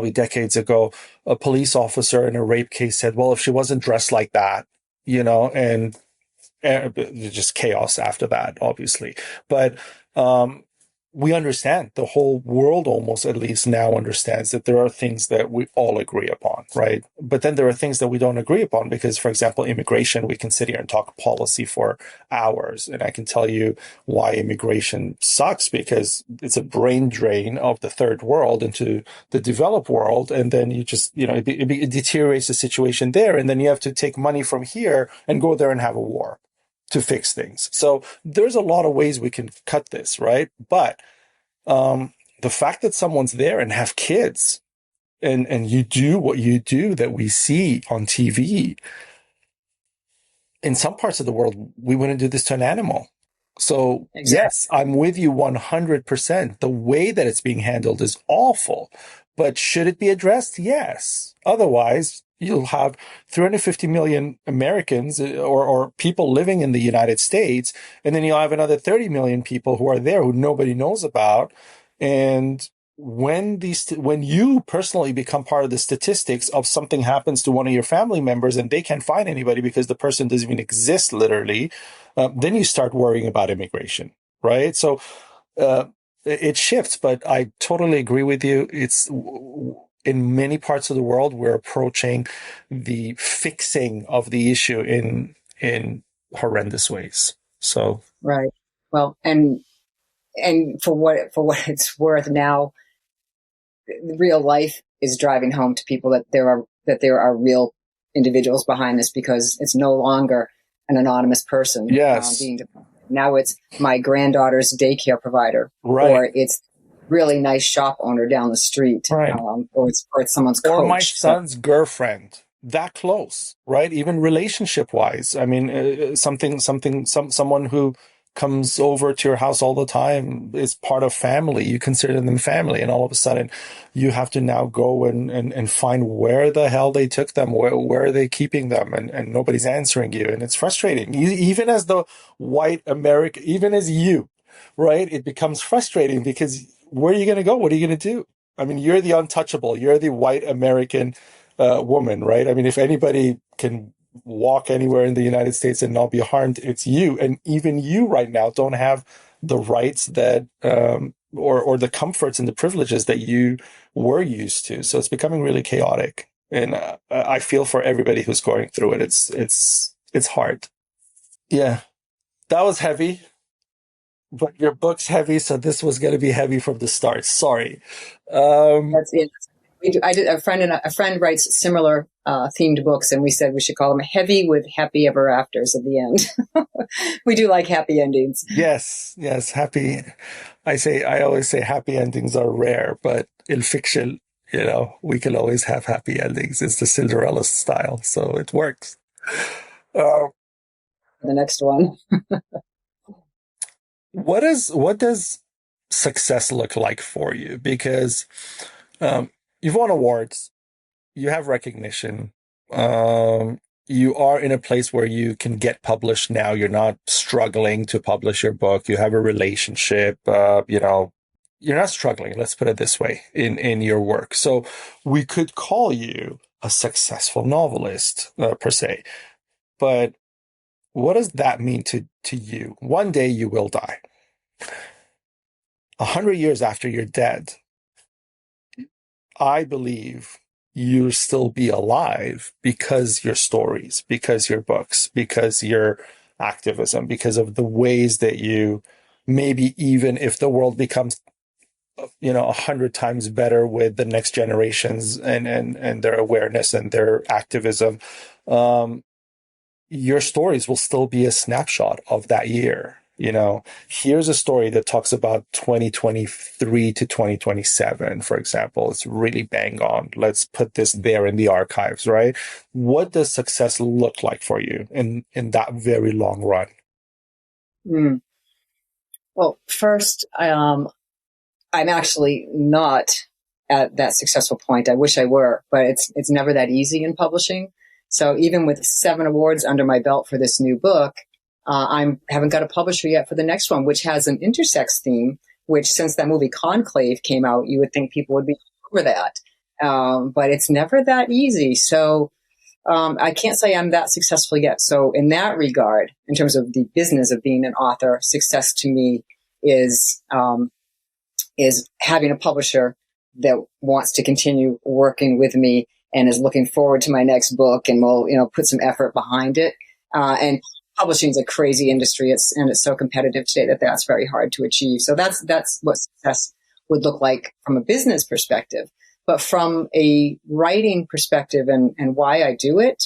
decades ago, a police officer in a rape case said, well, if she wasn't dressed like that, and just chaos after that, obviously. But we understand, the whole world almost at least now understands that there are things that we all agree upon, right? But then there are things that we don't agree upon because, for example, immigration, we can sit here and talk policy for hours. And I can tell you why immigration sucks, because it's a brain drain of the third world into the developed world. And then you just, it deteriorates the situation there. And then you have to take money from here and go there and have a war to fix things. So there's a lot of ways we can cut this, right? But the fact that someone's there and have kids and you do what you do that we see on TV, in some parts of the world, we wouldn't do this to an animal. So exactly. Yes, I'm with you 100%. The way that it's being handled is awful, but should it be addressed? Yes. Otherwise, you'll have 350 million Americans or people living in the United States, and then you'll have another 30 million people who are there who nobody knows about. And when you personally become part of the statistics of something happens to one of your family members and they can't find anybody because the person doesn't even exist, literally, then you start worrying about immigration, right? So it shifts, but I totally agree with you. It's in many parts of the world, we're approaching the fixing of the issue in horrendous ways. So right. Well, and for what it's worth, now real life is driving home to people that there are real individuals behind this, because it's no longer an anonymous person. Yes. Being defined. Now it's my granddaughter's daycare provider, right. Or it's really nice shop owner down the street, right. Or it's someone's coach. Or my son's girlfriend. That close, right? Even relationship wise. I mean, someone who comes over to your house all the time is part of family. You consider them family, and all of a sudden you have to now go and find where the hell they took them, where are they keeping them, and nobody's answering you. And it's frustrating. Even as the white American, even as you, right? It becomes frustrating because where are you going to go? What are you going to do? I mean, you're the untouchable. You're the white American woman, right? I mean, if anybody can walk anywhere in the United States and not be harmed, it's you. And even you right now don't have the rights that, or the comforts and the privileges that you were used to. So it's becoming really chaotic. And I feel for everybody who's going through it. It's hard. Yeah, that was heavy. But your book's heavy, so this was going to be heavy from the start. Sorry. That's it. A friend writes similar themed books, and we said we should call them heavy with happy ever afters at the end. We do like happy endings. Yes, happy. I always say happy endings are rare, but in fiction, we can always have happy endings. It's the Cinderella style, so it works. The next one. What does success look like for you? Because you've won awards, you have recognition, you are in a place where you can get published now. You're not struggling to publish your book. You have a relationship, you're not struggling. Let's put it this way in your work. So we could call you a successful novelist, per se. But what does that mean to you? One day you will die. 100 years after you're dead, I believe you'll still be alive because your stories, because your books, because your activism, because of the ways that you, maybe even if the world becomes 100 times better with the next generations and their awareness and their activism, your stories will still be a snapshot of that year. Here's a story that talks about 2023 to 2027, for example. It's really bang on. Let's put this there in the archives, right? What does success look like for you in that very long run? Well, first, I'm actually not at that successful point. I wish I were, but it's never that easy in publishing. So even with 7 awards under my belt for this new book, I haven't got a publisher yet for the next one, which has an intersex theme, which since that movie Conclave came out, you would think people would be over that. But it's never that easy. So I can't say I'm that successful yet. So in that regard, in terms of the business of being an author, success to me is having a publisher that wants to continue working with me and is looking forward to my next book and will, put some effort behind it. And publishing is a crazy industry. It's so competitive today that that's very hard to achieve. So that's what success would look like from a business perspective. But from a writing perspective and why I do it,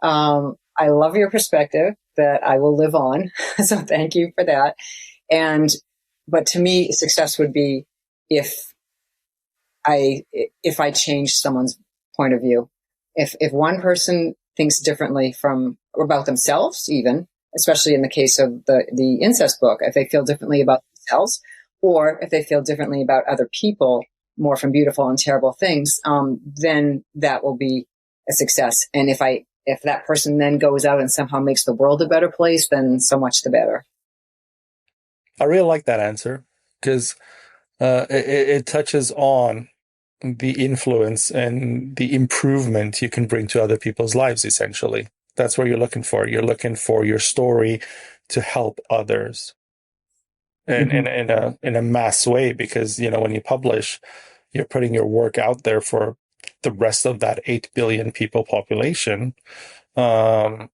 I love your perspective that I will live on. So thank you for that. But to me, success would be if I change someone's point of view. If one person thinks differently about themselves, even, especially in the case of the incest book, if they feel differently about themselves, or if they feel differently about other people, more from beautiful and terrible things, then that will be a success. And if that person then goes out and somehow makes the world a better place, then so much the better. I really like that answer because it touches on the influence and the improvement you can bring to other people's lives, essentially. That's what you're looking for. You're looking for your story to help others in a mass way, because, when you publish, you're putting your work out there for the rest of that 8 billion people population, or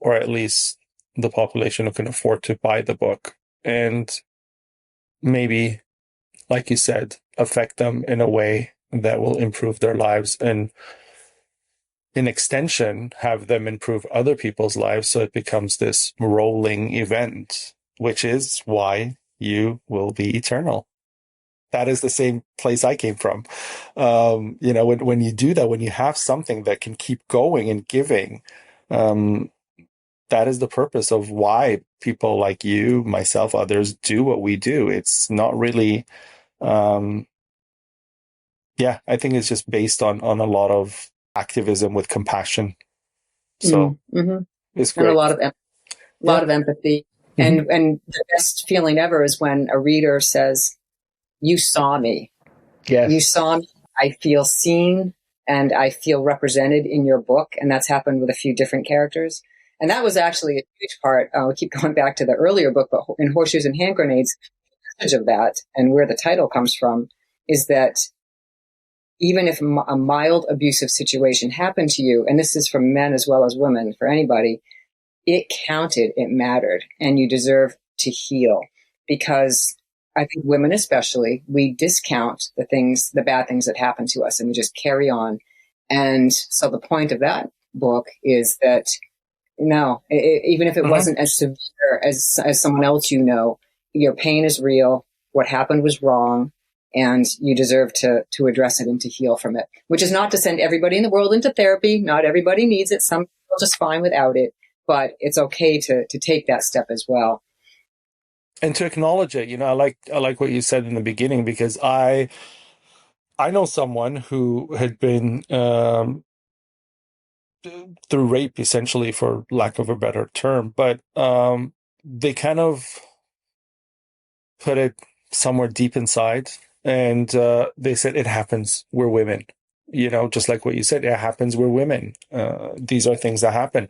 at least the population who can afford to buy the book. And maybe, like you said, affect them in a way that will improve their lives, and in extension, have them improve other people's lives. So it becomes this rolling event, which is why you will be eternal. That is the same place I came from. When you do that, when you have something that can keep going and giving, that is the purpose of why people like you, myself, others do what we do. It's not really, I think it's just based on a lot of activism with compassion. So it's great. And a lot of empathy. Mm-hmm. And the best feeling ever is when a reader says, "You saw me. Yes. You saw me. I feel seen and I feel represented in your book." And that's happened with a few different characters. And that was actually a huge part. We keep going back to the earlier book, but in Horseshoes and Hand Grenades, the message of that and where the title comes from is that even if a mild abusive situation happened to you, and this is for men as well as women, for anybody, it counted, it mattered, and you deserve to heal. Because I think women especially, we discount the bad things that happen to us, and we just carry on. And so the point of that book is that, even if it wasn't as severe as someone else, your pain is real, what happened was wrong, and you deserve to address it and to heal from it, which is not to send everybody in the world into therapy. Not everybody needs it. Some people are just fine without it, but it's okay to take that step as well. And to acknowledge it. I like what you said in the beginning, because I know someone who had been through rape, essentially, for lack of a better term. But they kind of put it somewhere deep inside, and they said it happens. We're women. Just like what you said, it happens. We're women. These are things that happen,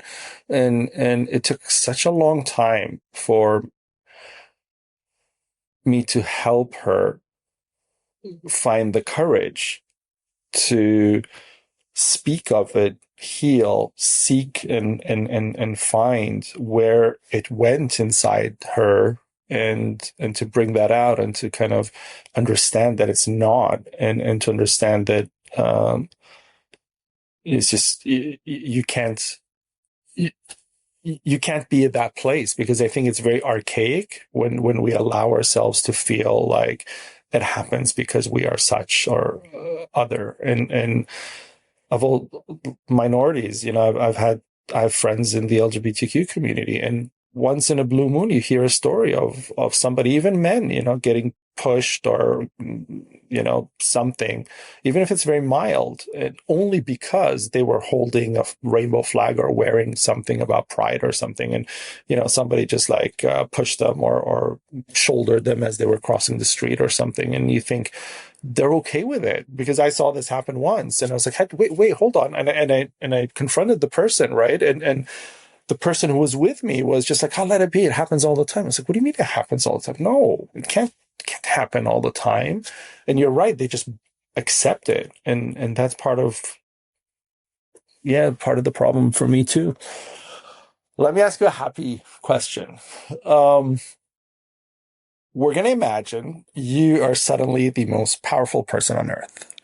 and it took such a long time for me to help her find the courage to speak of it, heal, seek, and find where it went inside her, and to bring that out, and to kind of understand that it's not, and to understand that it's just you can't. You can't be at that place, because I think it's very archaic when we allow ourselves to feel like it happens because we are such or other. And of all minorities, I have friends in the LGBTQ community, and once in a blue moon, you hear a story of somebody, even men, getting pushed or, something, even if it's very mild, and only because they were holding a rainbow flag or wearing something about pride or something. And, somebody just like pushed them or shouldered them as they were crossing the street or something. And you think they're okay with it, because I saw this happen once, and I was like, hey, wait, hold on. And I confronted the person, right? And the person who was with me was just like, I'll let it be. It happens all the time. I was like, what do you mean it happens all the time? No, it can't happen all the time. And you're right. They just accept it. And that's part of the problem for me too. Let me ask you a happy question. We're going to imagine you are suddenly the most powerful person on earth,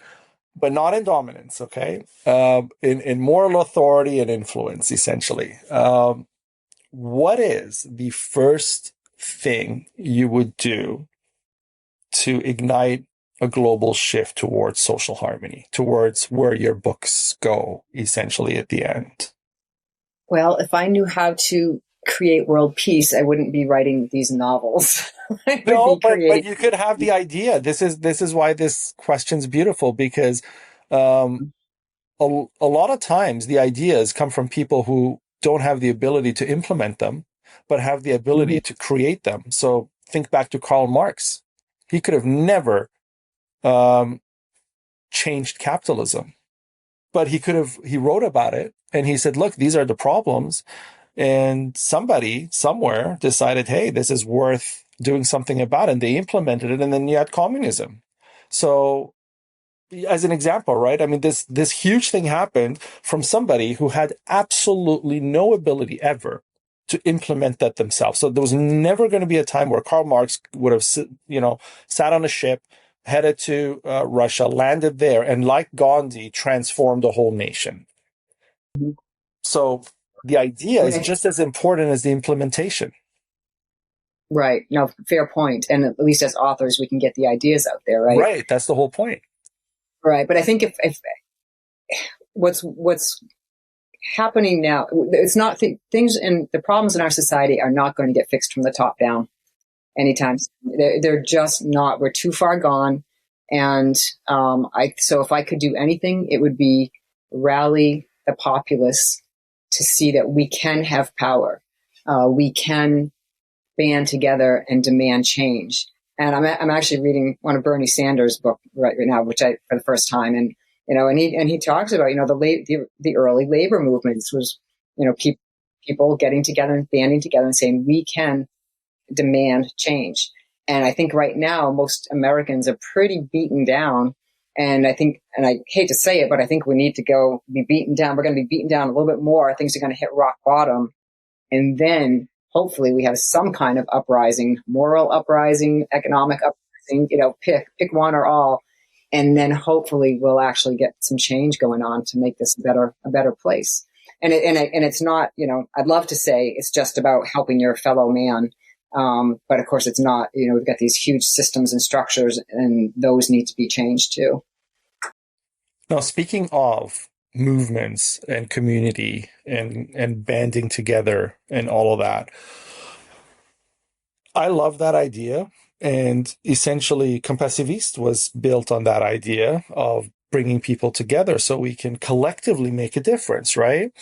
but not in dominance, okay? In moral authority and influence, essentially. What is the first thing you would do to ignite a global shift towards social harmony, towards where your books go, essentially, at the end? Well, if I knew how to create world peace, I wouldn't be writing these novels. No, but you could have the idea. This is why this question's beautiful, because a lot of times the ideas come from people who don't have the ability to implement them, but have the ability to create them. So think back to Karl Marx. He could have never changed capitalism, but he wrote about it, and he said, look, these are the problems. And somebody somewhere decided, hey, this is worth doing something about it. And they implemented it. And then you had communism. So as an example, right? I mean, this huge thing happened from somebody who had absolutely no ability ever to implement that themselves. So there was never going to be a time where Karl Marx would have, sat on a ship, headed to Russia, landed there, and like Gandhi, transformed a whole nation. So the idea is just as important as the implementation. Right. No, fair point. And at least as authors, we can get the ideas out there, right? Right. That's the whole point. Right. But I think if what's happening now, it's not things, and the problems in our society are not going to get fixed from the top down anytime soon. They're just not. We're too far gone. And so if I could do anything, it would be rally the populace to see that we can have power. We can band together and demand change. And I'm actually reading one of Bernie Sanders' book right now, which for the first time, and he talks about the early labor movements was people getting together and banding together and saying we can demand change. And I think right now most Americans are pretty beaten down. And I think, and I hate to say it, but I think we need to be beaten down. We're going to be beaten down a little bit more. Things are going to hit rock bottom. And then hopefully we have some kind of uprising, moral uprising, economic uprising, pick one or all. And then hopefully we'll actually get some change going on to make this a better place. And it's not, I'd love to say it's just about helping your fellow man. But of course it's not, we've got these huge systems and structures, and those need to be changed too. Now, speaking of movements and community and banding together and all of that, I love that idea. And essentially Compassiviste was built on that idea of bringing people together so we can collectively make a difference, right?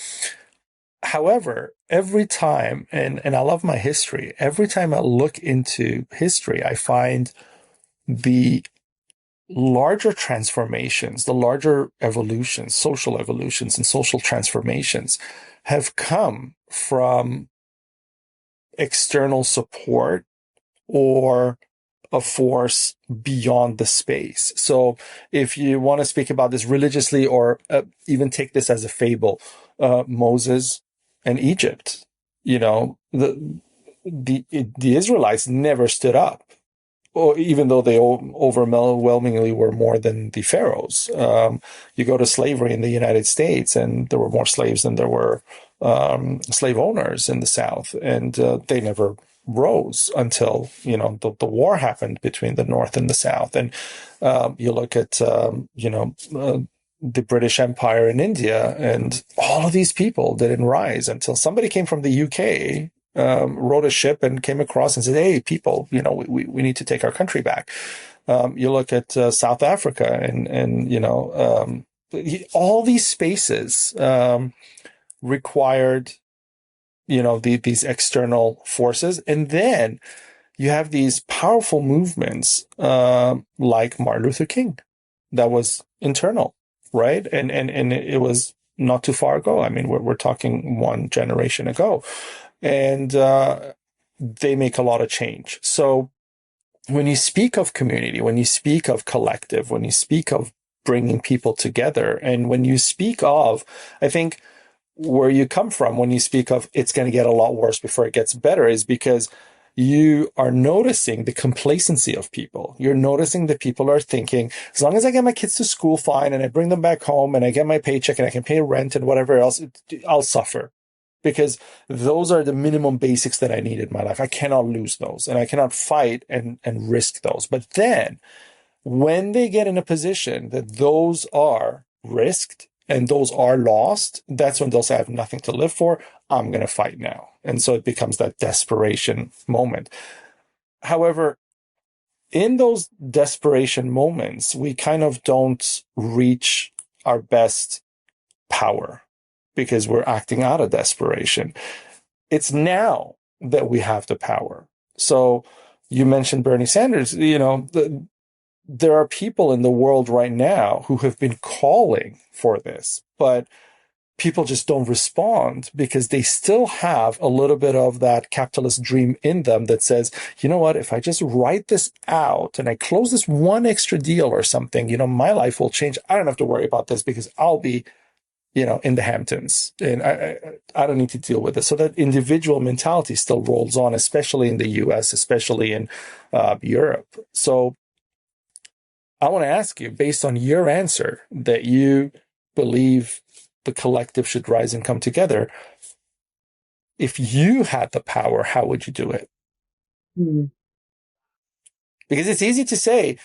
However, every time, and I love my history, every time I look into history, I find the larger transformations, the larger evolutions, social evolutions and social transformations have come from external support or a force beyond the space. So if you want to speak about this religiously or even take this as a fable, Moses and Egypt, the Israelites never stood up, or even though they overwhelmingly were more than the pharaohs. You go to slavery in the United States, and there were more slaves than there were slave owners in the South, and they never rose until the war happened between the North and the South. And you look at the British Empire in India, and all of these people didn't rise until somebody came from the UK, rode a ship and came across and said, "Hey, people, we need to take our country back." You look at South Africa, and all these spaces required these external forces, and then you have these powerful movements like Martin Luther King that was internal, right? And it was not too far ago. I mean, we're talking one generation ago, and they make a lot of change. So when you speak of community, when you speak of collective, when you speak of bringing people together, and when you speak of, I think where you come from when you speak of it's going to get a lot worse before it gets better is because you are noticing the complacency of people. You're noticing that people are thinking, as long as I get my kids to school fine and I bring them back home and I get my paycheck and I can pay rent and whatever else, I'll suffer, because those are the minimum basics that I need in my life. I cannot lose those, and I cannot fight and risk those. But then when they get in a position that those are risked and those are lost, that's when they'll say, "I have nothing to live for. I'm going to fight now." And so it becomes that desperation moment. However, in those desperation moments, we kind of don't reach our best power because we're acting out of desperation. It's now that we have the power. So you mentioned Bernie Sanders, there are people in the world right now who have been calling for this, but people just don't respond because they still have a little bit of that capitalist dream in them that says, you know what, if I just write this out and I close this one extra deal or something, my life will change. I don't have to worry about this because I'll be, in the Hamptons, and I don't need to deal with it. So that individual mentality still rolls on, especially in the US, especially in Europe. So I want to ask you, based on your answer, that you believe the collective should rise and come together. If you had the power, how would you do it? Because it's easy to say,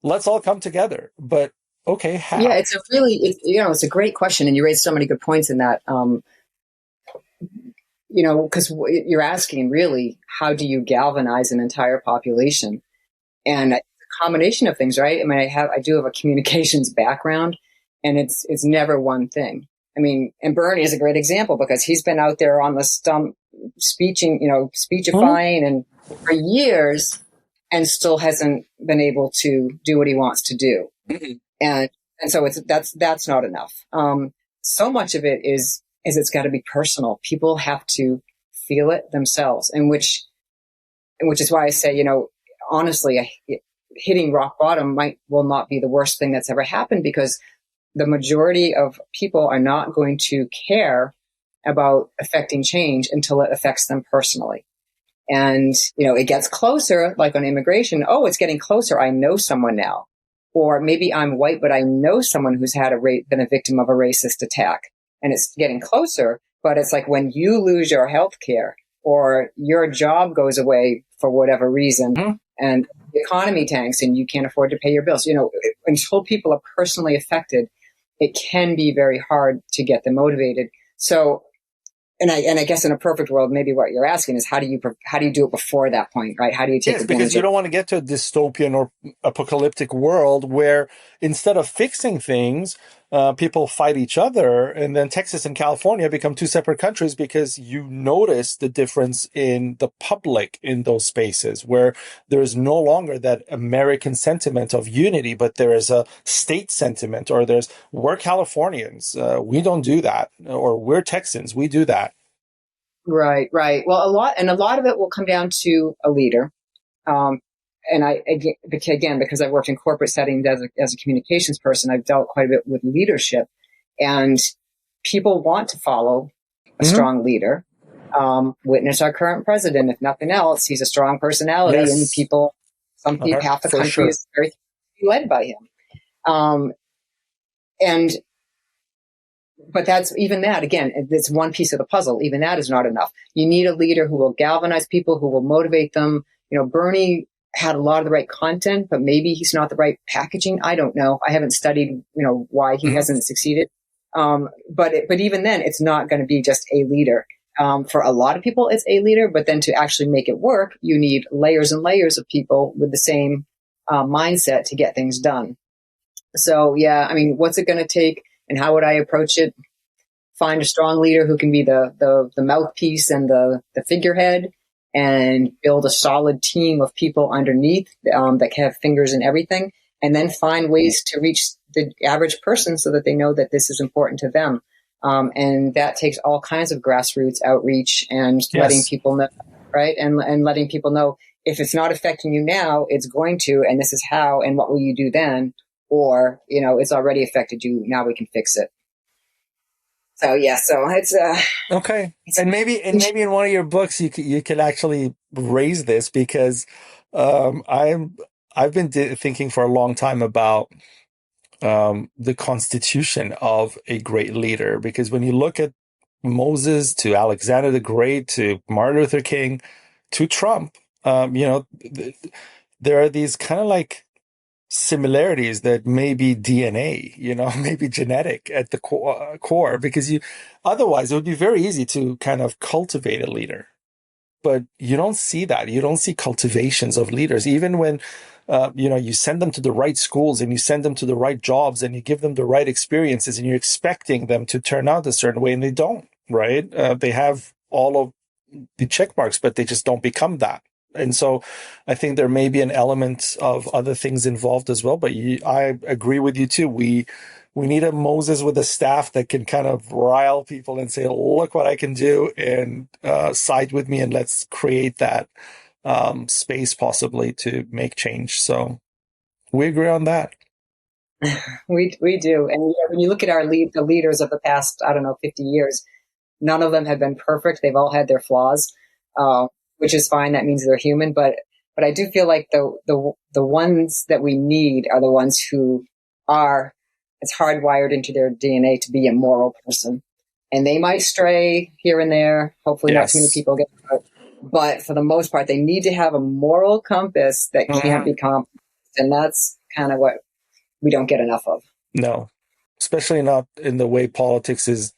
let's all come together, but okay, how? Yeah, it's a great question, and you raised so many good points in that. Because you're asking really, how do you galvanize an entire population? And a combination of things, right? I mean, I do have a communications background, and it's never one thing. I mean, and Bernie is a great example because he's been out there on the stump speechifying and for years, and still hasn't been able to do what he wants to do. Mm-hmm. And so that's not enough. So much of it is it's got to be personal. People have to feel it themselves, and which is why I say, honestly, hitting rock bottom will not be the worst thing that's ever happened, because the majority of people are not going to care about affecting change until it affects them personally. And, it gets closer, like on immigration. Oh, it's getting closer. I know someone now. Or maybe I'm white, but I know someone who's been a victim of a racist attack. And it's getting closer. But it's like when you lose your health care or your job goes away for whatever reason, and the economy tanks and you can't afford to pay your bills, until people are personally affected, it can be very hard to get them motivated. So and I guess in a perfect world, maybe what you're asking is how do you do it before that point, right? How do you take Yes, advantage because you don't want to get to a dystopian or apocalyptic world where instead of fixing things, people fight each other, and then Texas and California become two separate countries because you notice the difference in the public in those spaces where there is no longer that American sentiment of unity, but there is a state sentiment, or there's we're Californians, we don't do that, or we're Texans, we do that. Right, right. Well, a lot of it will come down to a leader. Um, and again, because I've worked in corporate settings as a communications person, I've dealt quite a bit with leadership, and people want to follow a strong leader. Witness our current president, if nothing else, he's a strong personality, Yes. and half the country is very led by him. But that's even that, again, it's one piece of the puzzle. Even that is not enough. You need a leader who will galvanize people, who will motivate them. Bernie had a lot of the right content, but maybe he's not the right packaging. I don't know. I haven't studied, why he hasn't succeeded. But even then, it's not going to be just a leader. For a lot of people, it's a leader, but then to actually make it work, you need layers and layers of people with the same mindset to get things done. So, yeah, I mean, what's it going to take? And how would I approach it? Find a strong leader who can be the mouthpiece and the figurehead, and build a solid team of people underneath that can have fingers in everything, and then find ways to reach the average person so that they know that this is important to them. And that takes all kinds of grassroots outreach and letting people know, right? And letting people know if it's not affecting you now, it's going to, and this is how, and what will you do then? Or, it's already affected you. Now we can fix it. So yeah, so it's okay. And maybe in one of your books you could actually raise this, because I've been thinking for a long time about the constitution of a great leader, because when you look at Moses to Alexander the Great to Martin Luther King to Trump, there are these kind of like similarities that may be DNA, maybe genetic at the core, because otherwise it would be very easy to kind of cultivate a leader. But you don't see that. You don't see cultivations of leaders, even when, you send them to the right schools and you send them to the right jobs and you give them the right experiences and you're expecting them to turn out a certain way, and they don't, right? They have all of the check marks, but they just don't become that. And so I think there may be an element of other things involved as well. But I agree with you too. We need a Moses with a staff that can kind of rile people and say, look what I can do, and side with me, and let's create that space possibly to make change. So we agree on that. We do. And when you look at the leaders of the past, 50 years, none of them have been perfect. They've all had their flaws. Which is fine. That means they're human. But I do feel like the ones that we need are the ones who are, it's hardwired into their DNA to be a moral person. And they might stray here and there. Hopefully not too many people get hurt. But for the most part, they need to have a moral compass that can't be compromised. And that's kind of what we don't get enough of. No, especially not in the way politics is.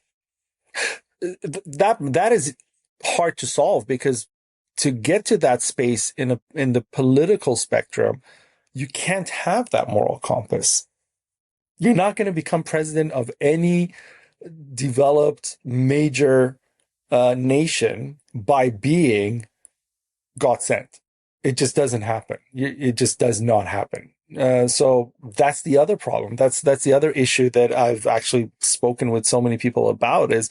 That is hard to solve, because to get to that space in the political spectrum, you can't have that moral compass. You're not going to become president of any developed major nation by being God sent. It just doesn't happen. It just does not happen. So that's the other problem. That's the other issue that I've actually spoken with so many people about is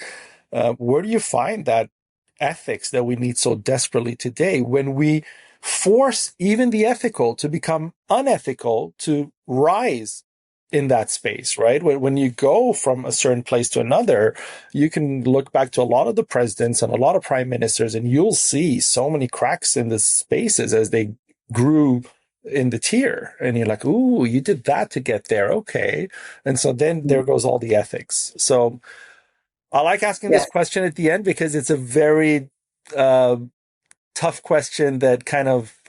where do you find that ethics that we need so desperately today, when we force even the ethical to become unethical to rise in that space, right? When you go from a certain place to another, you can look back to a lot of the presidents and a lot of prime ministers, and you'll see so many cracks in the spaces as they grew in the tier. And you're like, ooh, you did that to get there. Okay. And so then there goes all the ethics. So I like asking this question at the end, because it's a very tough question that kind of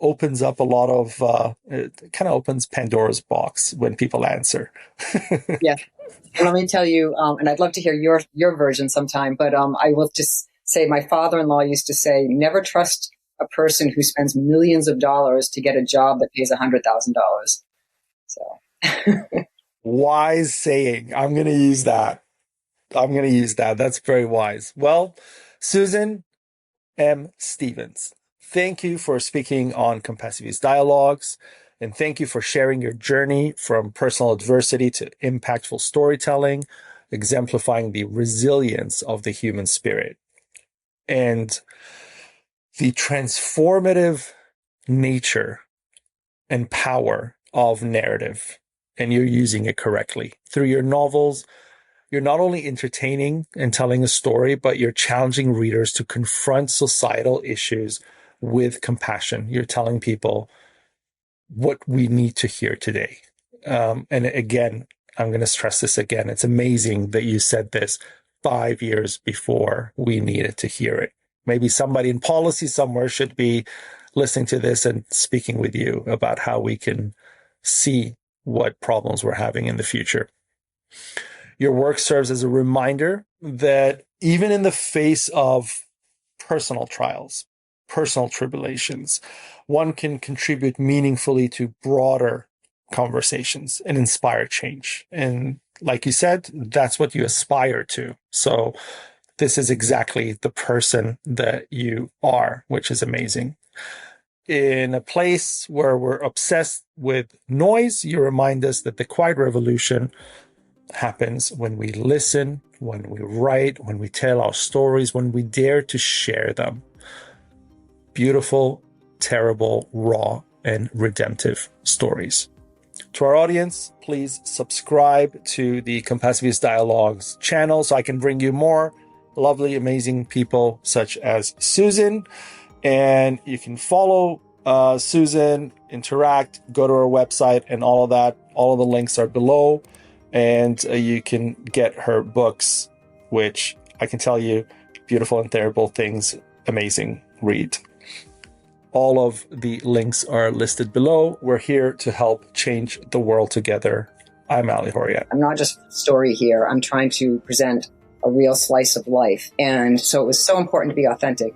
opens up a lot of, it kind of opens Pandora's box when people answer. And let me tell you, and I'd love to hear your version sometime, but I will just say my father-in-law used to say, never trust a person who spends millions of dollars to get a job that pays $100,000. So Wise saying. I'm going to use that. That's very wise. Well, Susan M. Stevens, thank you for speaking on Compassiviste Dialogues, and thank you for sharing your journey from personal adversity to impactful storytelling, exemplifying the resilience of the human spirit and the transformative nature and power of narrative. And you're using it correctly. Through your novels, you're not only entertaining and telling a story, but you're challenging readers to confront societal issues with compassion. You're telling people what we need to hear today. And again, I'm going to stress this again. It's amazing that you said this 5 years before we needed to hear it. Maybe somebody in policy somewhere should be listening to this and speaking with you about how we can see what problems we're having in the future. Your work serves as a reminder that even in the face of personal trials, personal tribulations, one can contribute meaningfully to broader conversations and inspire change. And like you said, that's what you aspire to. So this is exactly the person that you are, which is amazing. In a place where we're obsessed with noise, you remind us that the quiet revolution happens when we listen, when we write, when we tell our stories, when we dare to share them. Beautiful, terrible, raw, and redemptive stories. To our audience, please subscribe to the Compassiviste Dialogues channel so I can bring you more lovely, amazing people such as Susan. And you can follow Susan, interact, go to her website and all of that. All of the links are below. And you can get her books, which I can tell you, Beautiful and Terrible Things, amazing read. All of the links are listed below. We're here to help change the world together. I'm Ali Horiat. I'm not just a story here. I'm trying to present a real slice of life. And so it was so important to be authentic.